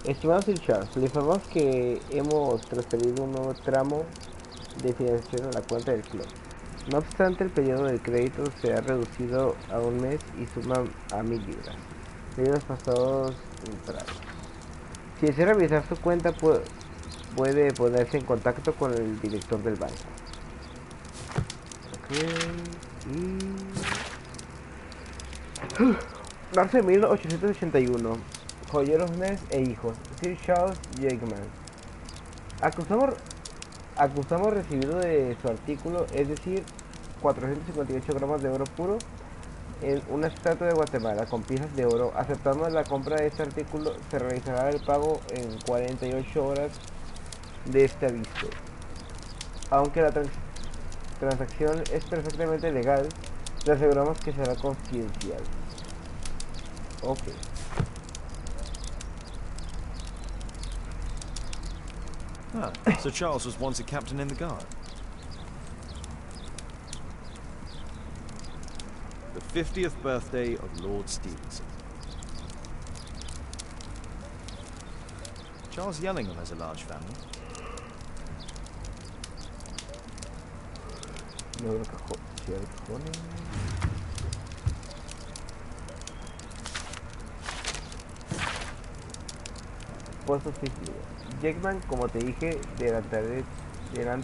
Estimado Sir Charles, le informamos que hemos transferido un nuevo tramo de financiación a la cuenta del club. No obstante, el periodo de crédito se ha reducido a un mes y suma a 1000 libras, debido a los pasados entrados. Si desea revisar su cuenta, puede ponerse en contacto con el director del banco. Marzo de 1881. Joyeros Ness e hijos, Sir Charles Jakeman. Acusamos recibido de su artículo, es decir, 458 gramos de oro puro en una estatua de Guatemala con piezas de oro. Aceptando la compra de este artículo, se realizará el pago en 48 horas de este aviso. Aunque la transacción es perfectamente legal, le aseguramos que será confidencial. Ok. Ah, Sir Charles was once a captain in the guard. The 50th birthday of Lord Stevenson. Charles Yellingham has a large family. Puesto suicidio. Jackman, como te dije, delante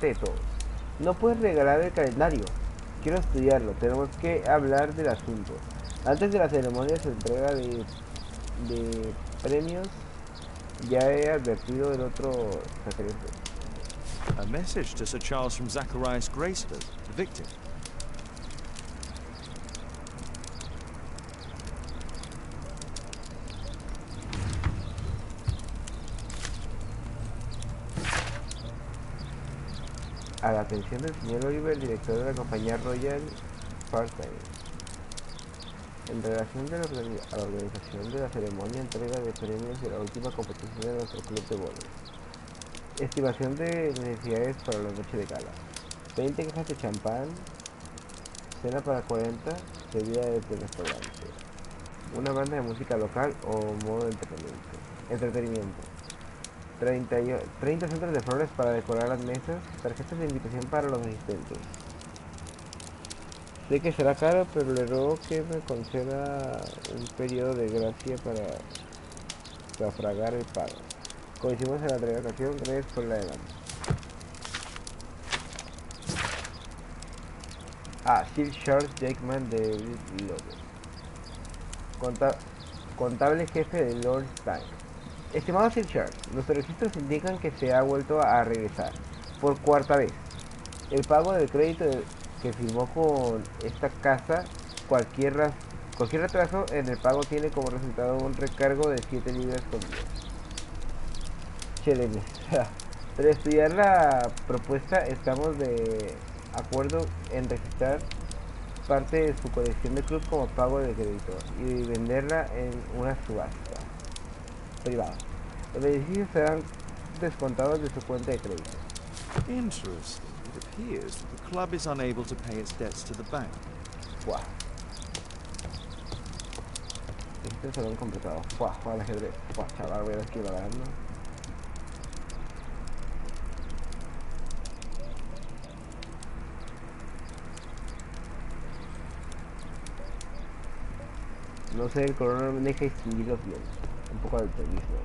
de todos. No puedes regalar el calendario. Quiero estudiarlo. Tenemos que hablar del asunto. Antes de la ceremonia de entrega de premios, ya he advertido del otro secreto. A message to Sir Charles from Zacharias Greystoke, the victim. A la atención del señor Oliver, director de la compañía Royal SPARTANPANDA, en relación a la organización de la ceremonia de entrega de premios de la última competición de nuestro club de bolos. Estimación de necesidades para la noche de gala: 20 cajas de champán, cena para 40, bebida desde el restaurante, una banda de música local o modo de entretenimiento. 30 centros de flores para decorar las mesas, tarjetas de invitación para los asistentes. Sé que será caro, pero le ruego que me conceda un periodo de gracia para sufragar el pago. Como hicimos en la anterior ocasión, gracias por el adelanto. Sir Charles Jakeman de Logan, contable jefe de Lord Stein. Estimado Sir Charles, nuestros registros indican que se ha vuelto a regresar por cuarta vez el pago del crédito que firmó con esta casa. Cualquier retraso en el pago tiene como resultado un recargo de 7 libras con 10. Chélenes. Para estudiar la propuesta, estamos de acuerdo en registrar parte de su colección de club como pago de crédito y venderla en una subasta privada. Los beneficios serán descontados de su cuenta de crédito. Interesting. It appears that the club is unable to pay its debts to the bank. Fuah. Este es un complicado. Fuah, juega al ajedrez. Fuah, chaval, voy a aquí ganando. No sé, el corona me deja distinguirlos bien. Un poco de altruismo.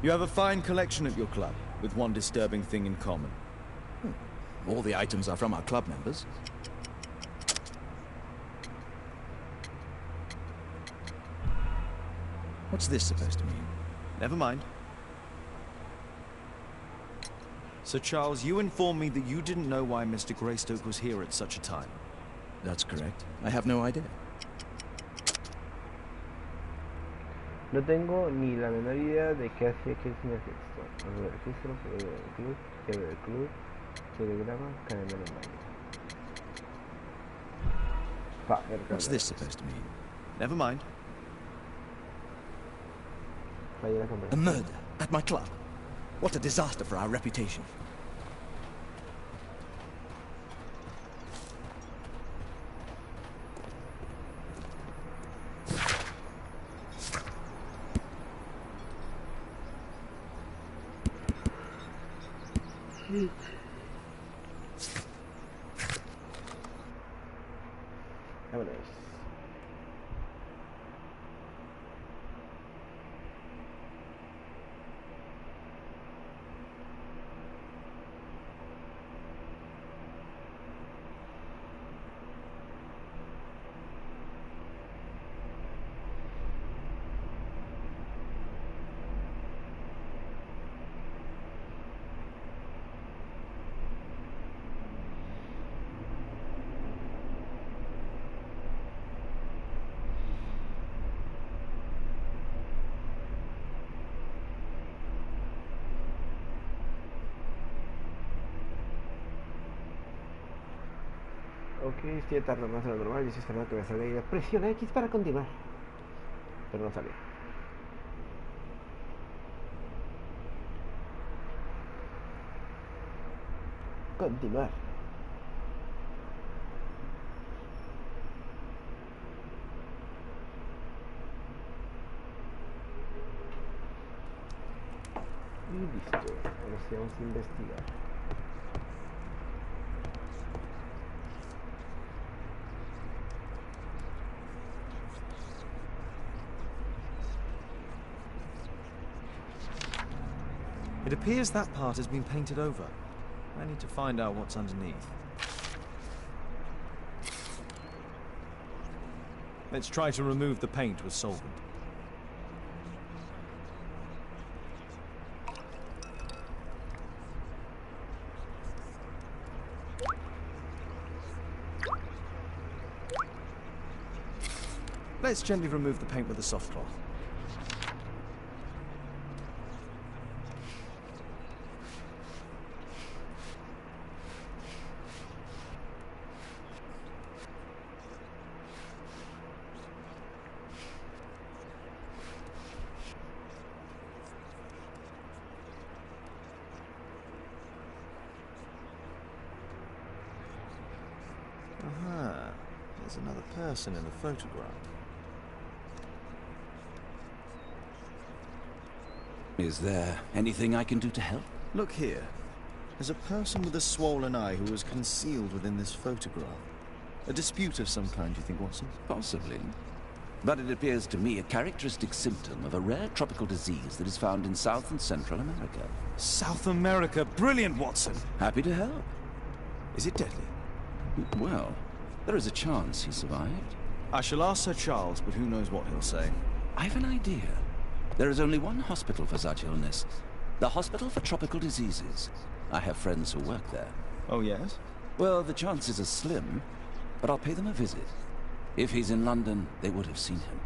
You have a fine collection at your club, with one disturbing thing in common. All the items are from our club members. What's this supposed to mean? Never mind. Sir Charles, you informed me that you didn't know why Mr. Greystoke was here at such a time. That's correct. I have no idea. No tengo ni la menor idea de qué hacía aquel señor Greystoke. El registro, el club, telegrama, calendario en mayo. What's this supposed to mean? Never mind. A murder at my club. What a disaster for our reputation. Vámonos. Ok, estoy tardando más de lo normal. Yo estoy esperando que me salga y le presiona X para continuar. Pero no salió. Continuar. Y listo. Ahora sí vamos a investigar. It appears that part has been painted over. I need to find out what's underneath. Let's try to remove the paint with solvent. Let's gently remove the paint with a soft cloth. Aha, there's another person in the photograph. Is there anything I can do to help? Look here. There's a person with a swollen eye who was concealed within this photograph. A dispute of some kind, do you think, Watson? Possibly. But it appears to me a characteristic symptom of a rare tropical disease that is found in South and Central America. South America! Brilliant, Watson! Happy to help. Is it deadly? Well, there is a chance he survived. I shall ask Sir Charles, but who knows what he'll say. I've an idea. There is only one hospital for such illness. The Hospital for Tropical Diseases. I have friends who work there. Oh, yes? Well, the chances are slim, but I'll pay them a visit. If he's in London, they would have seen him.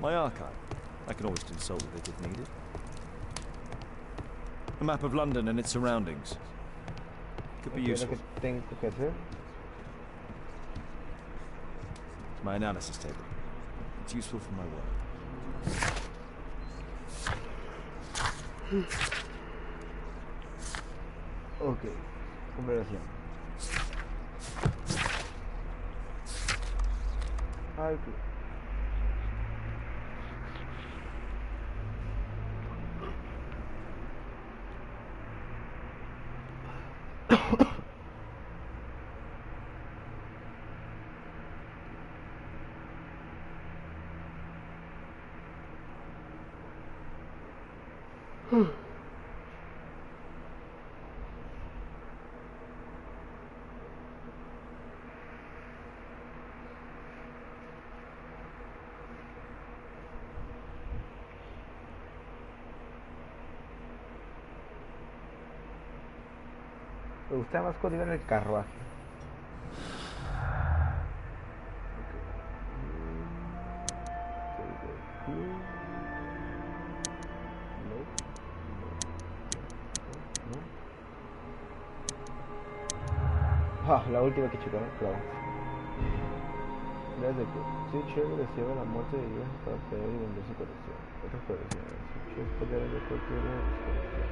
My archive. I can always consult with it if needed. A map of London and its surroundings. Could be useful. ¿Qué tengo que hacer? My analysis table. It's useful for my work. Ok, conversación. Ay, me gusta más cuando iba en el carruaje. Ah, la última que checaron, claro. Desde que sí, chévere, recibe la muerte de Dios para poder vender su colección. Otras colecciones. Sí, chévere, poder vender cualquier colección.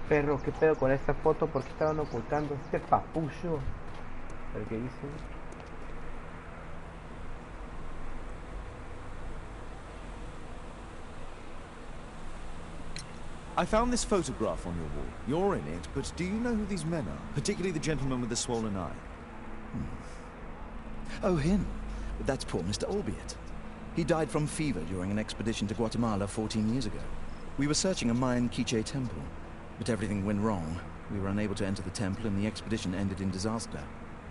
Perro, ¿qué pedo con esta foto? ¿Por qué estaban ocultando este papucho? El que dice. I found this photograph on your wall. You're in it, but do you know who these men are? Particularly the gentleman with the swollen eye. Oh, him. That's poor Mr. Albiot. He died from fever during an expedition to Guatemala 14 years ago. We were searching a Mayan Quiche temple, but everything went wrong. We were unable to enter the temple and the expedition ended in disaster.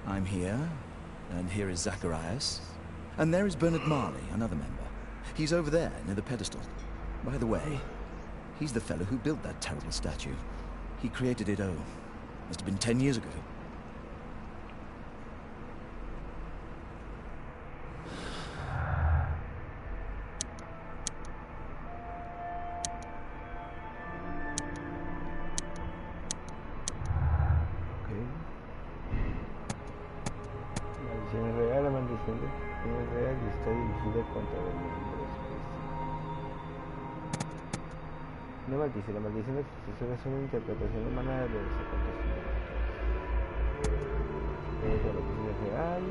I'm here, and here is Zacharias. And there is Bernard Marley, another member. He's over there, near the pedestal. By the way, he's the fellow who built that terrible statue. He created it, must have been 10 years ago. No maldice, la maldición de exposición es una interpretación humana de los acontecimientos. Pero lo que es real.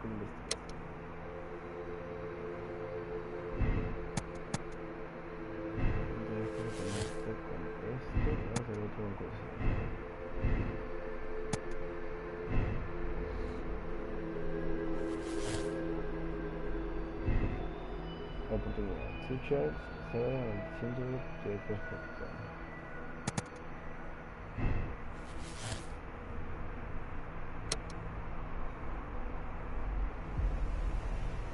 Con investigación. Vamos a hacer otro concurso. Oportunidad. Suchas, se va a maldición de perfecta.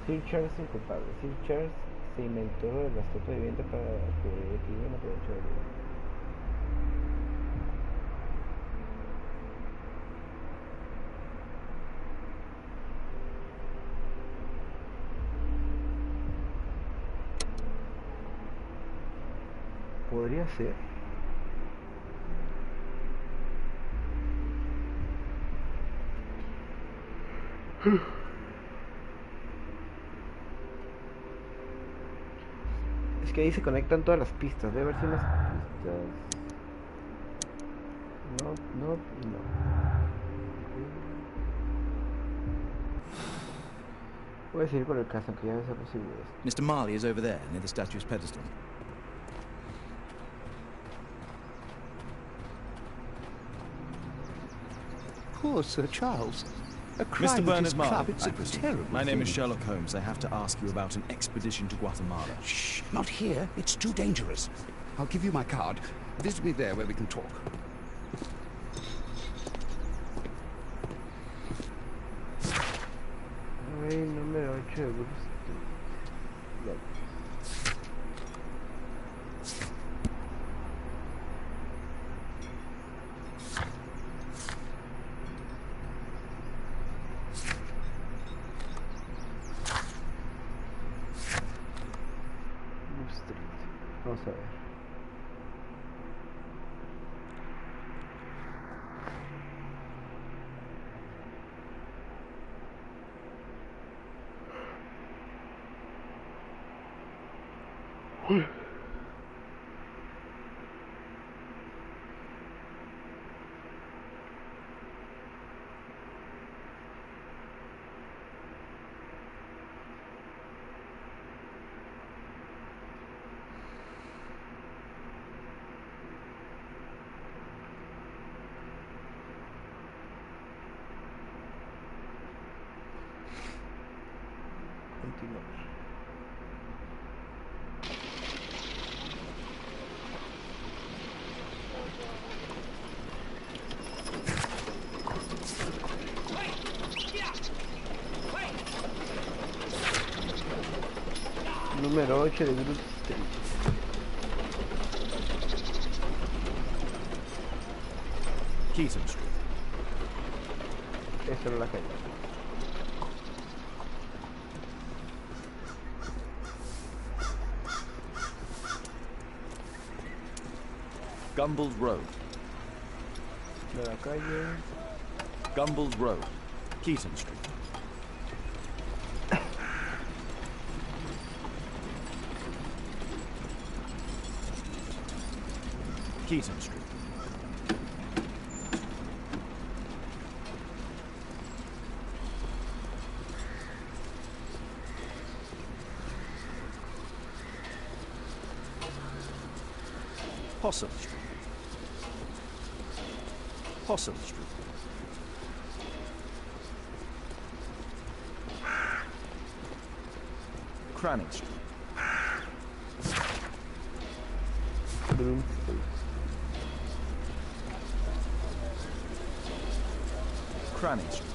Sir Charles inculpable. Sir Charles se inventó la estatua viviente para que tuvieran aprovecho de él. Podría ser. Es que ahí se conectan todas las pistas. Debe haber si unas pistas. No. Voy a seguir por el caso, aunque ya sea posible esto. Mr. Marley is over there, near the statue's pedestal. Poor Sir Charles. A crime Mr. at his Bernard club, Marley, it's a terrible my name is thing. Sherlock Holmes. I have to ask you about an expedition to Guatemala. Shh, not here. It's too dangerous. I'll give you my card. Visit me there where we can talk. Número 8 de Bruce. Vamos a ver. Continuamos. Número 8 de Bruce Street. Keaton Street. Esta era la calle. Gumballs Road. De la calle. Gumballs Road. Keaton Street. Keaton Street. Possum Street. Possum Street. Cranning Street. Broom Street. Cranning Street.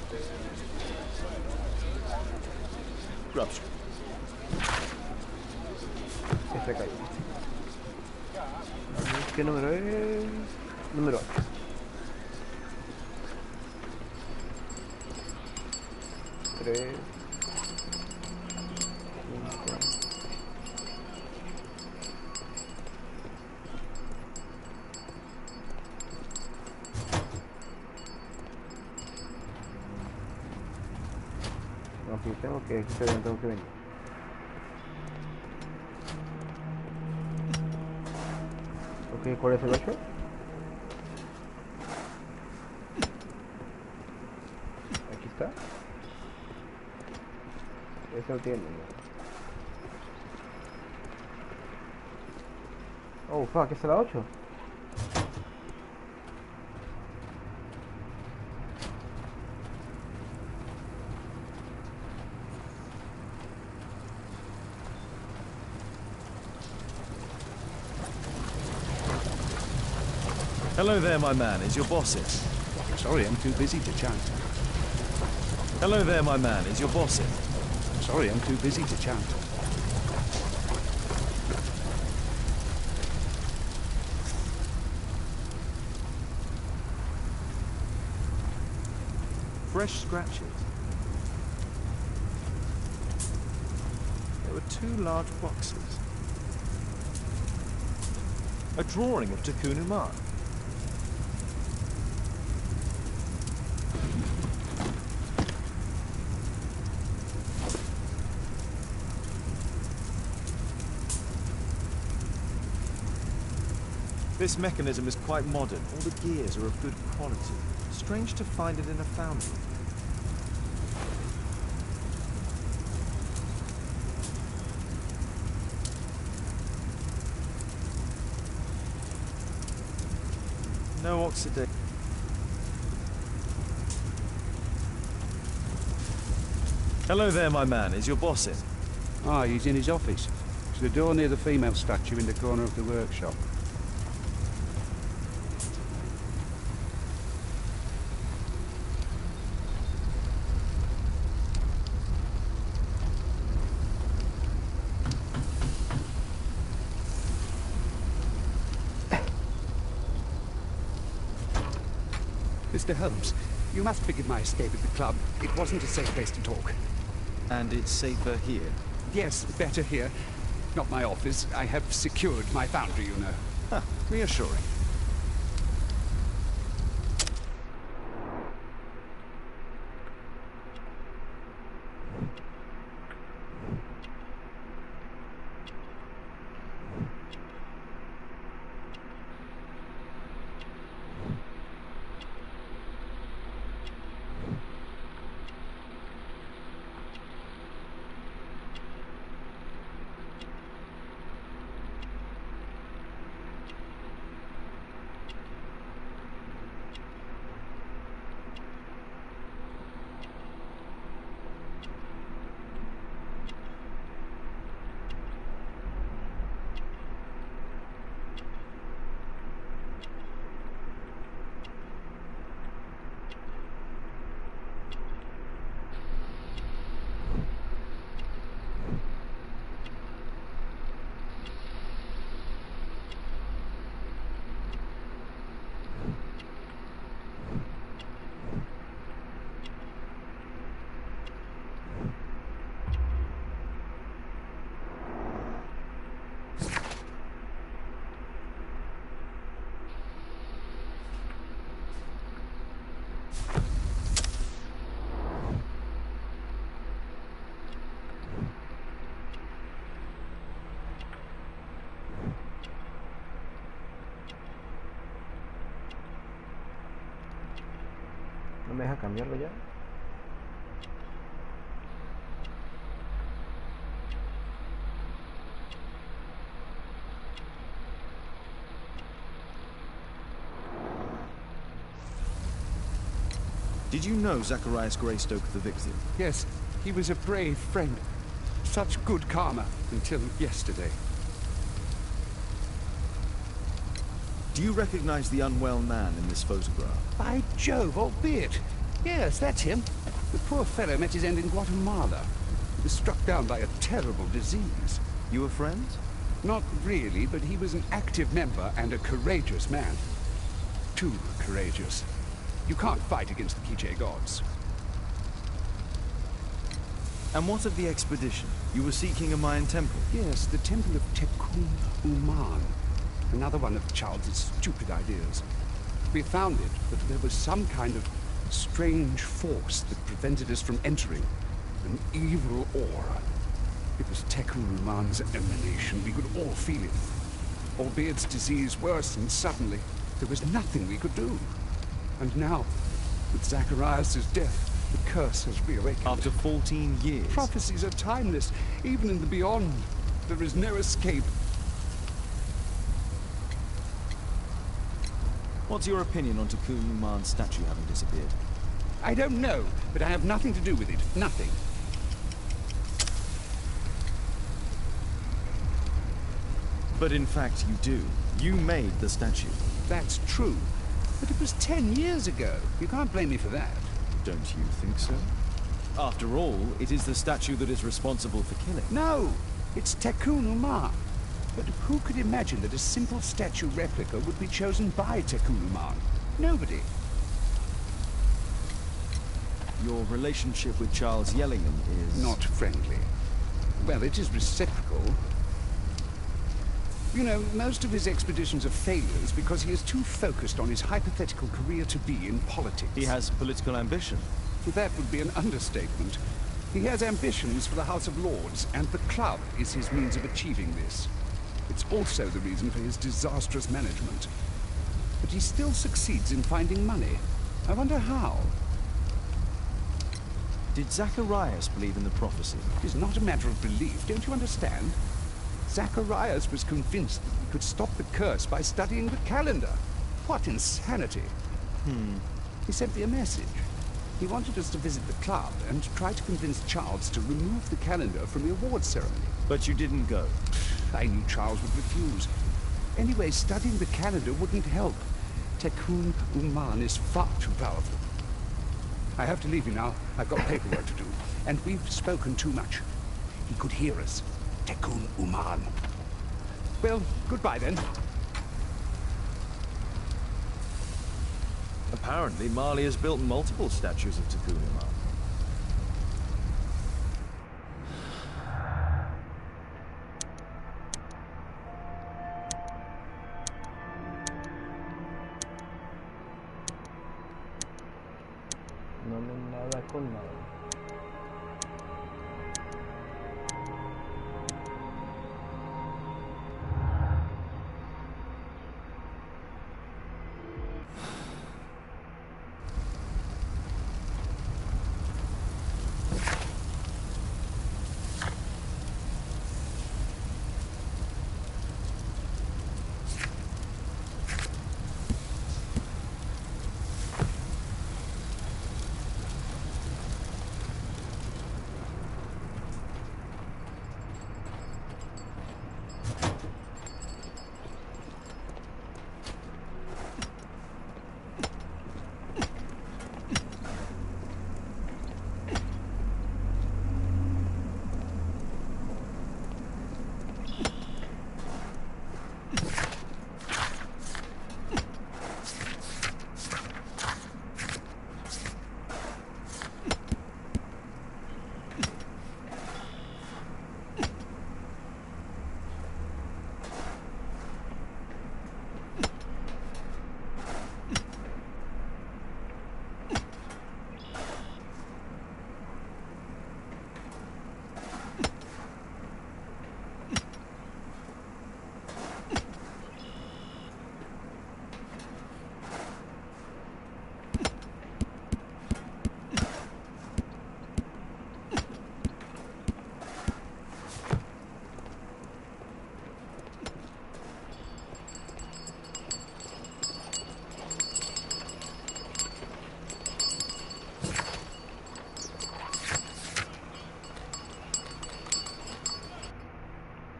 Grub Street. Esta calle. ¿Qué número es? Número 8. Tres. 5. No, sí, tengo que venir. Ok, ¿cuál es el 8? Aquí está. Ese lo tiene. Oh, fuck, ¿esta es la 8? Hello there, my man. Is your boss in? Sorry, I'm too busy to chat. Hello there, my man. Is your boss in? Sorry, I'm too busy to chat. Fresh scratches. There were 2 large boxes. A drawing of Takun Umar. This mechanism is quite modern. All the gears are of good quality. Strange to find it in a foundry. No oxidation. Hello there, my man. Is your boss in? Ah, he's in his office. It's the door near the female statue in the corner of the workshop. Mr. Holmes, you must forgive my escape at the club. It wasn't a safe place to talk. And it's safer here? Yes, better here. Not my office. I have secured my foundry, you know. Huh, reassuring. ¿No me deja cambiarlo ya? Did you know Zacharias Greystoke, the victim? Yes, he was a brave friend. Such good karma until yesterday. Do you recognize the unwell man in this photograph? By Jove, albeit. Yes, that's him. The poor fellow met his end in Guatemala. He was struck down by a terrible disease. You were friends? Not really, but he was an active member and a courageous man. Too courageous. You can't fight against the PJ gods. And what of the expedition? You were seeking a Mayan temple? Yes, the temple of Tekun Uman. Another one of Charles's stupid ideas. We found it, but there was some kind of strange force that prevented us from entering. An evil aura. It was Tekun Uman's emanation. We could all feel it. Albeit's disease worsened suddenly. There was nothing we could do. And now, with Zacharias' death, the curse has reawakened. After 14 years? Prophecies are timeless. Even in the beyond, there is no escape. What's your opinion on Takun Uman's statue having disappeared? I don't know, but I have nothing to do with it. Nothing. But in fact you do. You made the statue. That's true. But it was 10 years ago. You can't blame me for that. Don't you think so? After all, it is the statue that is responsible for killing. No! It's Tekun Uman. But who could imagine that a simple statue replica would be chosen by Tekun Uman? Nobody. Your relationship with Charles Yellingham is... not friendly. Well, it is reciprocal. You know, most of his expeditions are failures because he is too focused on his hypothetical career to be in politics. He has political ambition. That would be an understatement. He has ambitions for the House of Lords, and the club is his means of achieving this. It's also the reason for his disastrous management. But he still succeeds in finding money. I wonder how. Did Zacharias believe in the prophecy? It is not a matter of belief, don't you understand? Zacharias was convinced that we could stop the curse by studying the calendar. What insanity! He sent me a message. He wanted us to visit the club and try to convince Charles to remove the calendar from the awards ceremony. But you didn't go. I knew Charles would refuse. Anyway, studying the calendar wouldn't help. Tekun Uman is far too powerful. I have to leave you now. I've got paperwork to do. And we've spoken too much. He could hear us. Tekun Uman. Well, goodbye then. Apparently, Marley has built multiple statues of Tekun Uman. No me nada con nada.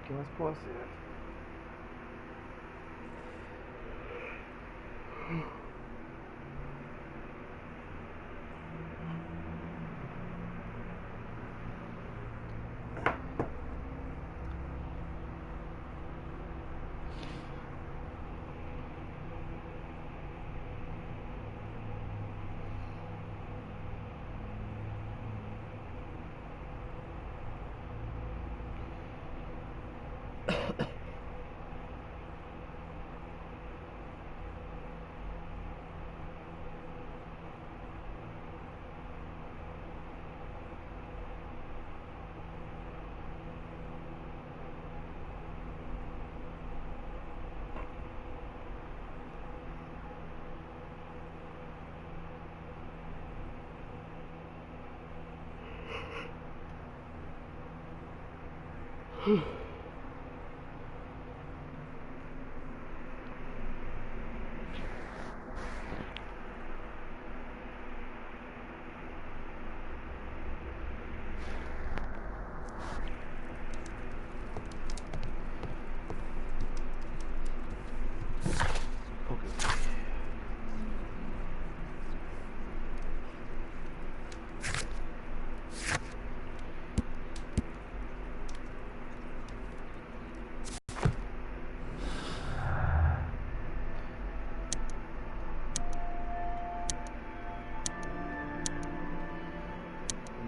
¿Qué más puedo hacer?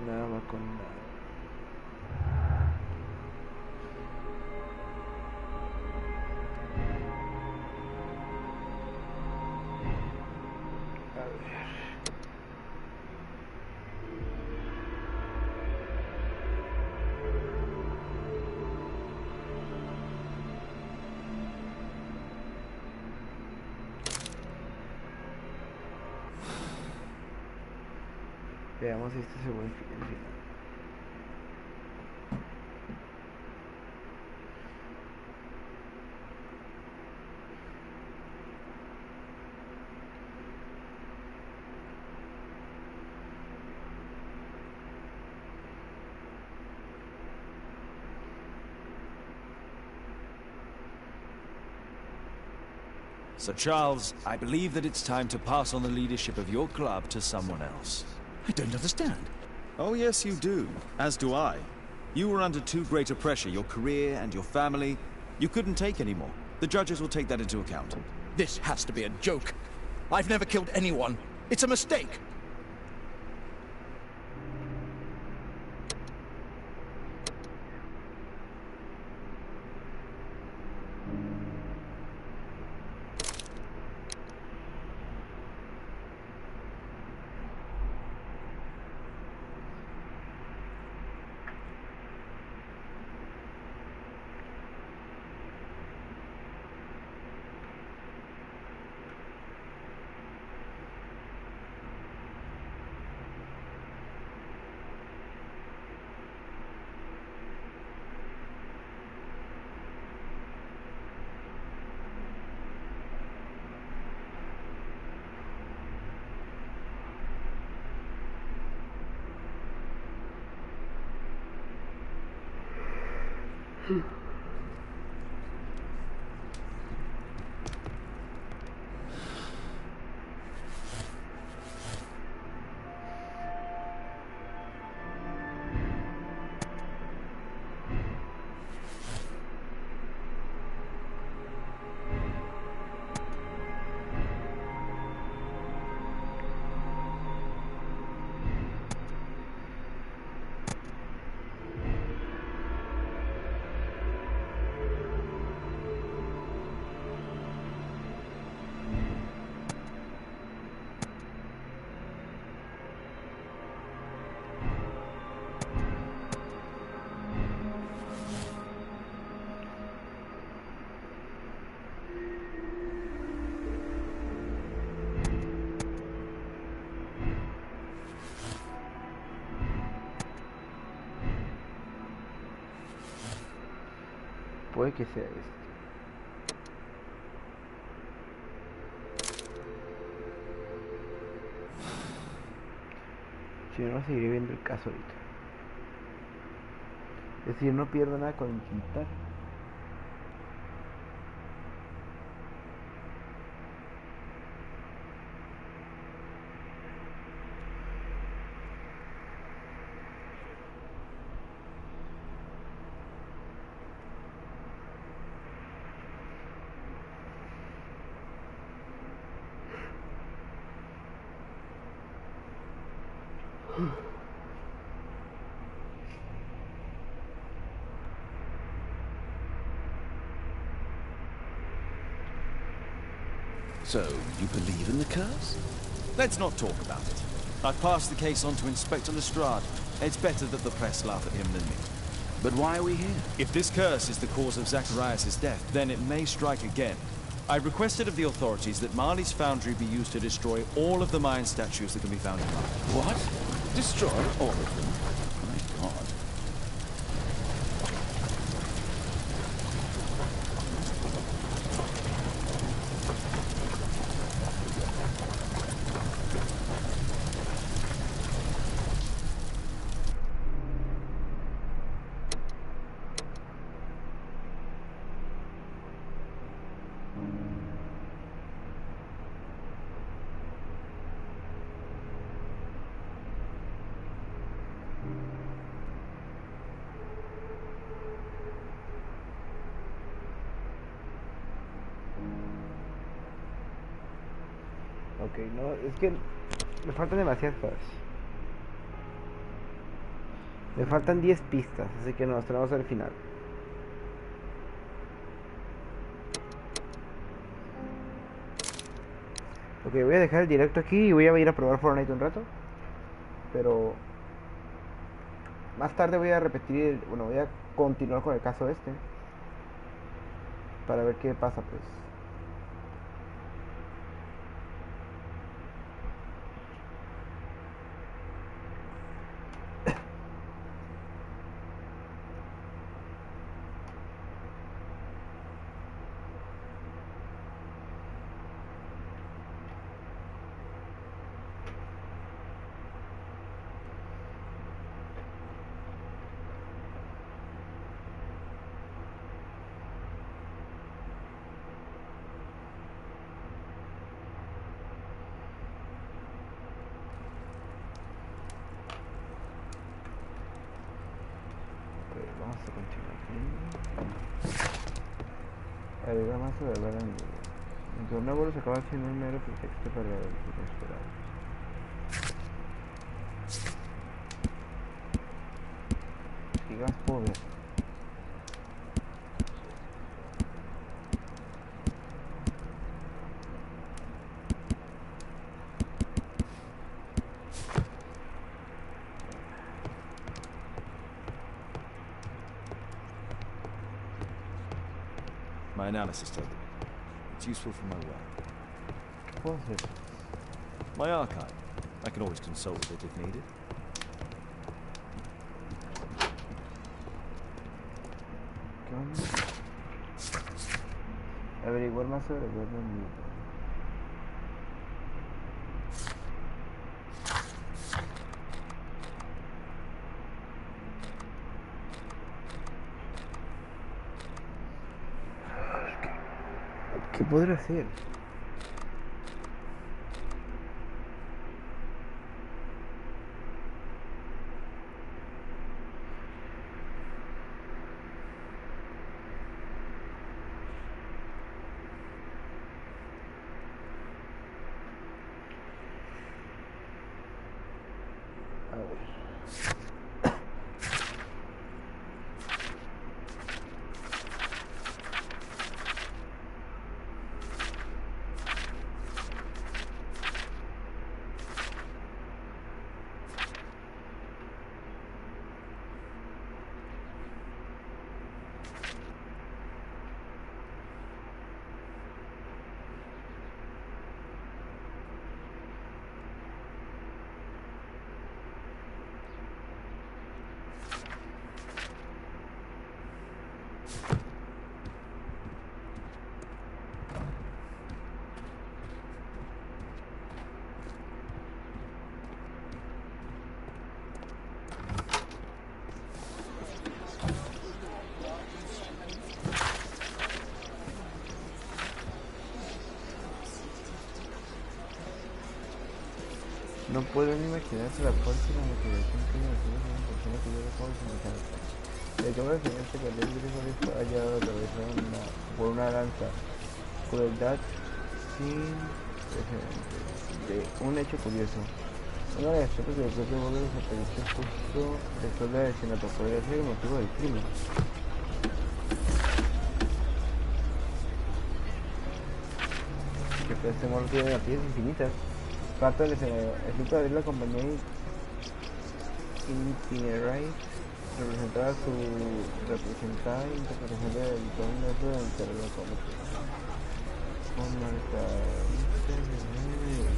Nada con nada. Veamos si este es el buen final. Sir Charles, I believe that it's time to pass on the leadership of your club to someone else. I don't understand. Oh yes, you do. As do I. You were under too great a pressure, your career and your family. You couldn't take any more. The judges will take that into account. This has to be a joke. I've never killed anyone. It's a mistake. Puede que sea este. Si no, seguiré viendo el caso ahorita. Es decir, no pierdo nada con intentar. So, you believe in the curse? Let's not talk about it. I've passed the case on to Inspector Lestrade. It's better that the press laugh at him than me. But why are we here? If this curse is the cause of Zacharias' death, then it may strike again. I requested of the authorities that Marley's foundry be used to destroy all of the Mayan statues that can be found in Marley. What? Destroy all of them? My God. Ok, no, es que me faltan demasiadas cosas. Me faltan 10 pistas, así que nos tenemos al final. Ok, voy a dejar el directo aquí y voy a ir a probar Fortnite un rato. Pero más tarde voy a repetir, bueno, voy a continuar con el caso este. Para ver qué pasa, pues. Vamos a continuar aquí. Agregar más de verdad en el torneo vuelo se acaba siendo un mero pretexto para el inesperado. Sigas pobre. My analysis table. It's useful for my work. ¿Puedo hacer? My archive. I can always consult with it if needed. ¿Qué onda? Averiguar más sobre el libro. ¿Qué podré hacer? A ver. No puedo ni imaginarse la fuerza y la motivación que me hace una persona que yo le puedo semejante. El que me enseñaste que el Grigori fue hallado atravesado por una lanza. Crueldad sin precedentes. De un hecho curioso. Una de las tropas del propio vuelo desapareció justo después de la asesinato. Podría ser el motivo del crimen. Que este morro tiene las piezas infinitas. Parte del ejemplo de la compañía Itinerary representaba su representada interpretación del tono del Sherlock Holmes.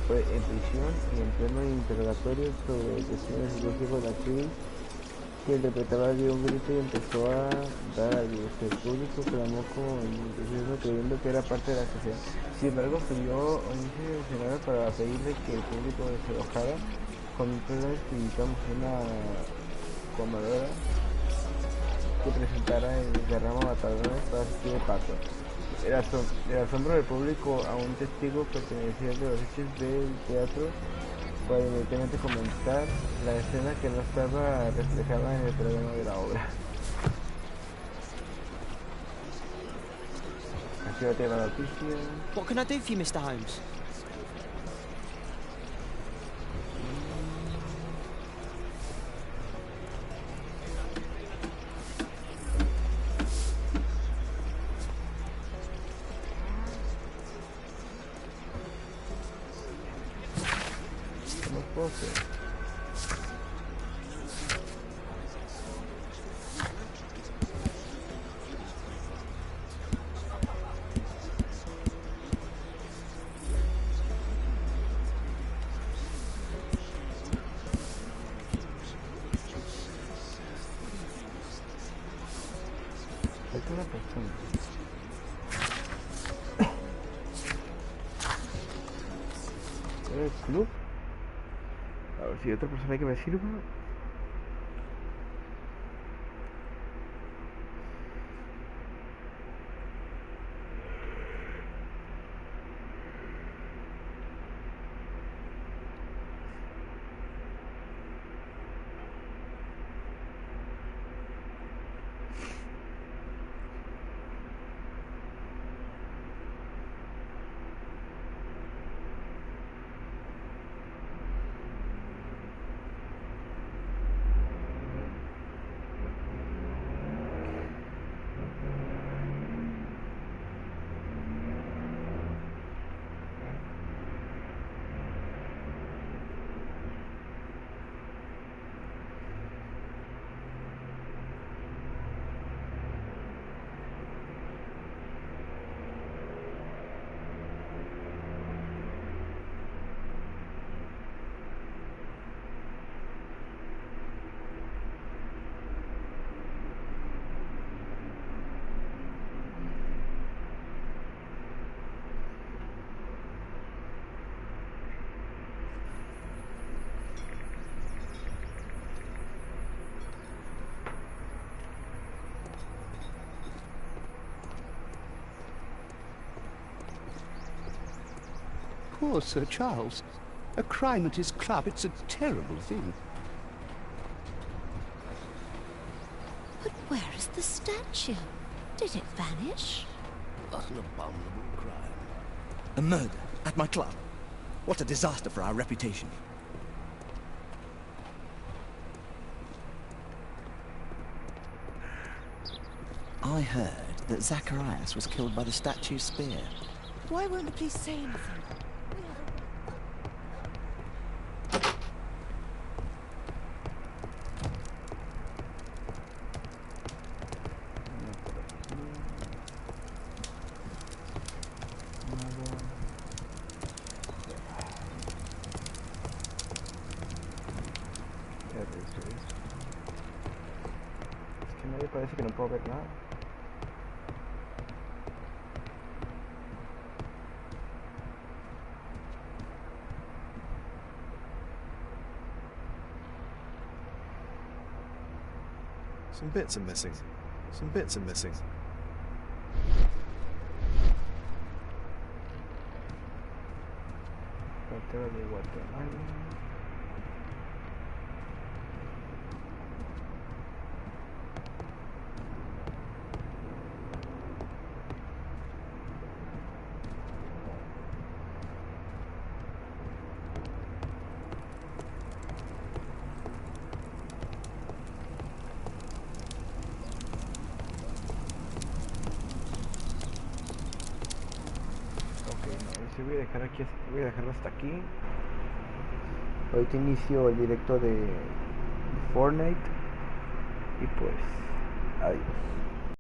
Fue en prisión y en pleno interrogatorio sobre el destino psicológico de la actriz que interpretaba dio un grito y empezó a dar a luz. El público clamó con entusiasmo creyendo que era parte de la sociedad. Sin embargo, pidió un escenario para pedirle que el público se enojara. Con entonces invitamos una comadrona que presentara el derrama matadores para asistir de paso. El asombro del público a un testigo perteneciente a los hechos del teatro para inmediatamente comentar la escena que no estaba reflejada en el programa de la obra. Aquí va a tener la noticia. What can I do for you, Mr. Holmes? ¿Cómo puedo hacer? Falta una persona. ¿Cuál es el club? A ver si hay otra persona que me sirva. poor Sir Charles. A crime at his club, it's a terrible thing. But where is the statue? Did it vanish? What an abominable crime. A murder at my club. What a disaster for our reputation. I heard that Zacharias was killed by the statue's spear. Why won't the police say anything? Es que nadie parece que no puedo ver nada. Some bits are missing. Some bits are missing. Frontera de Guatemala. Voy a dejar aquí, voy a dejarlo hasta aquí. Ahorita inicio el directo de Fortnite y pues adiós.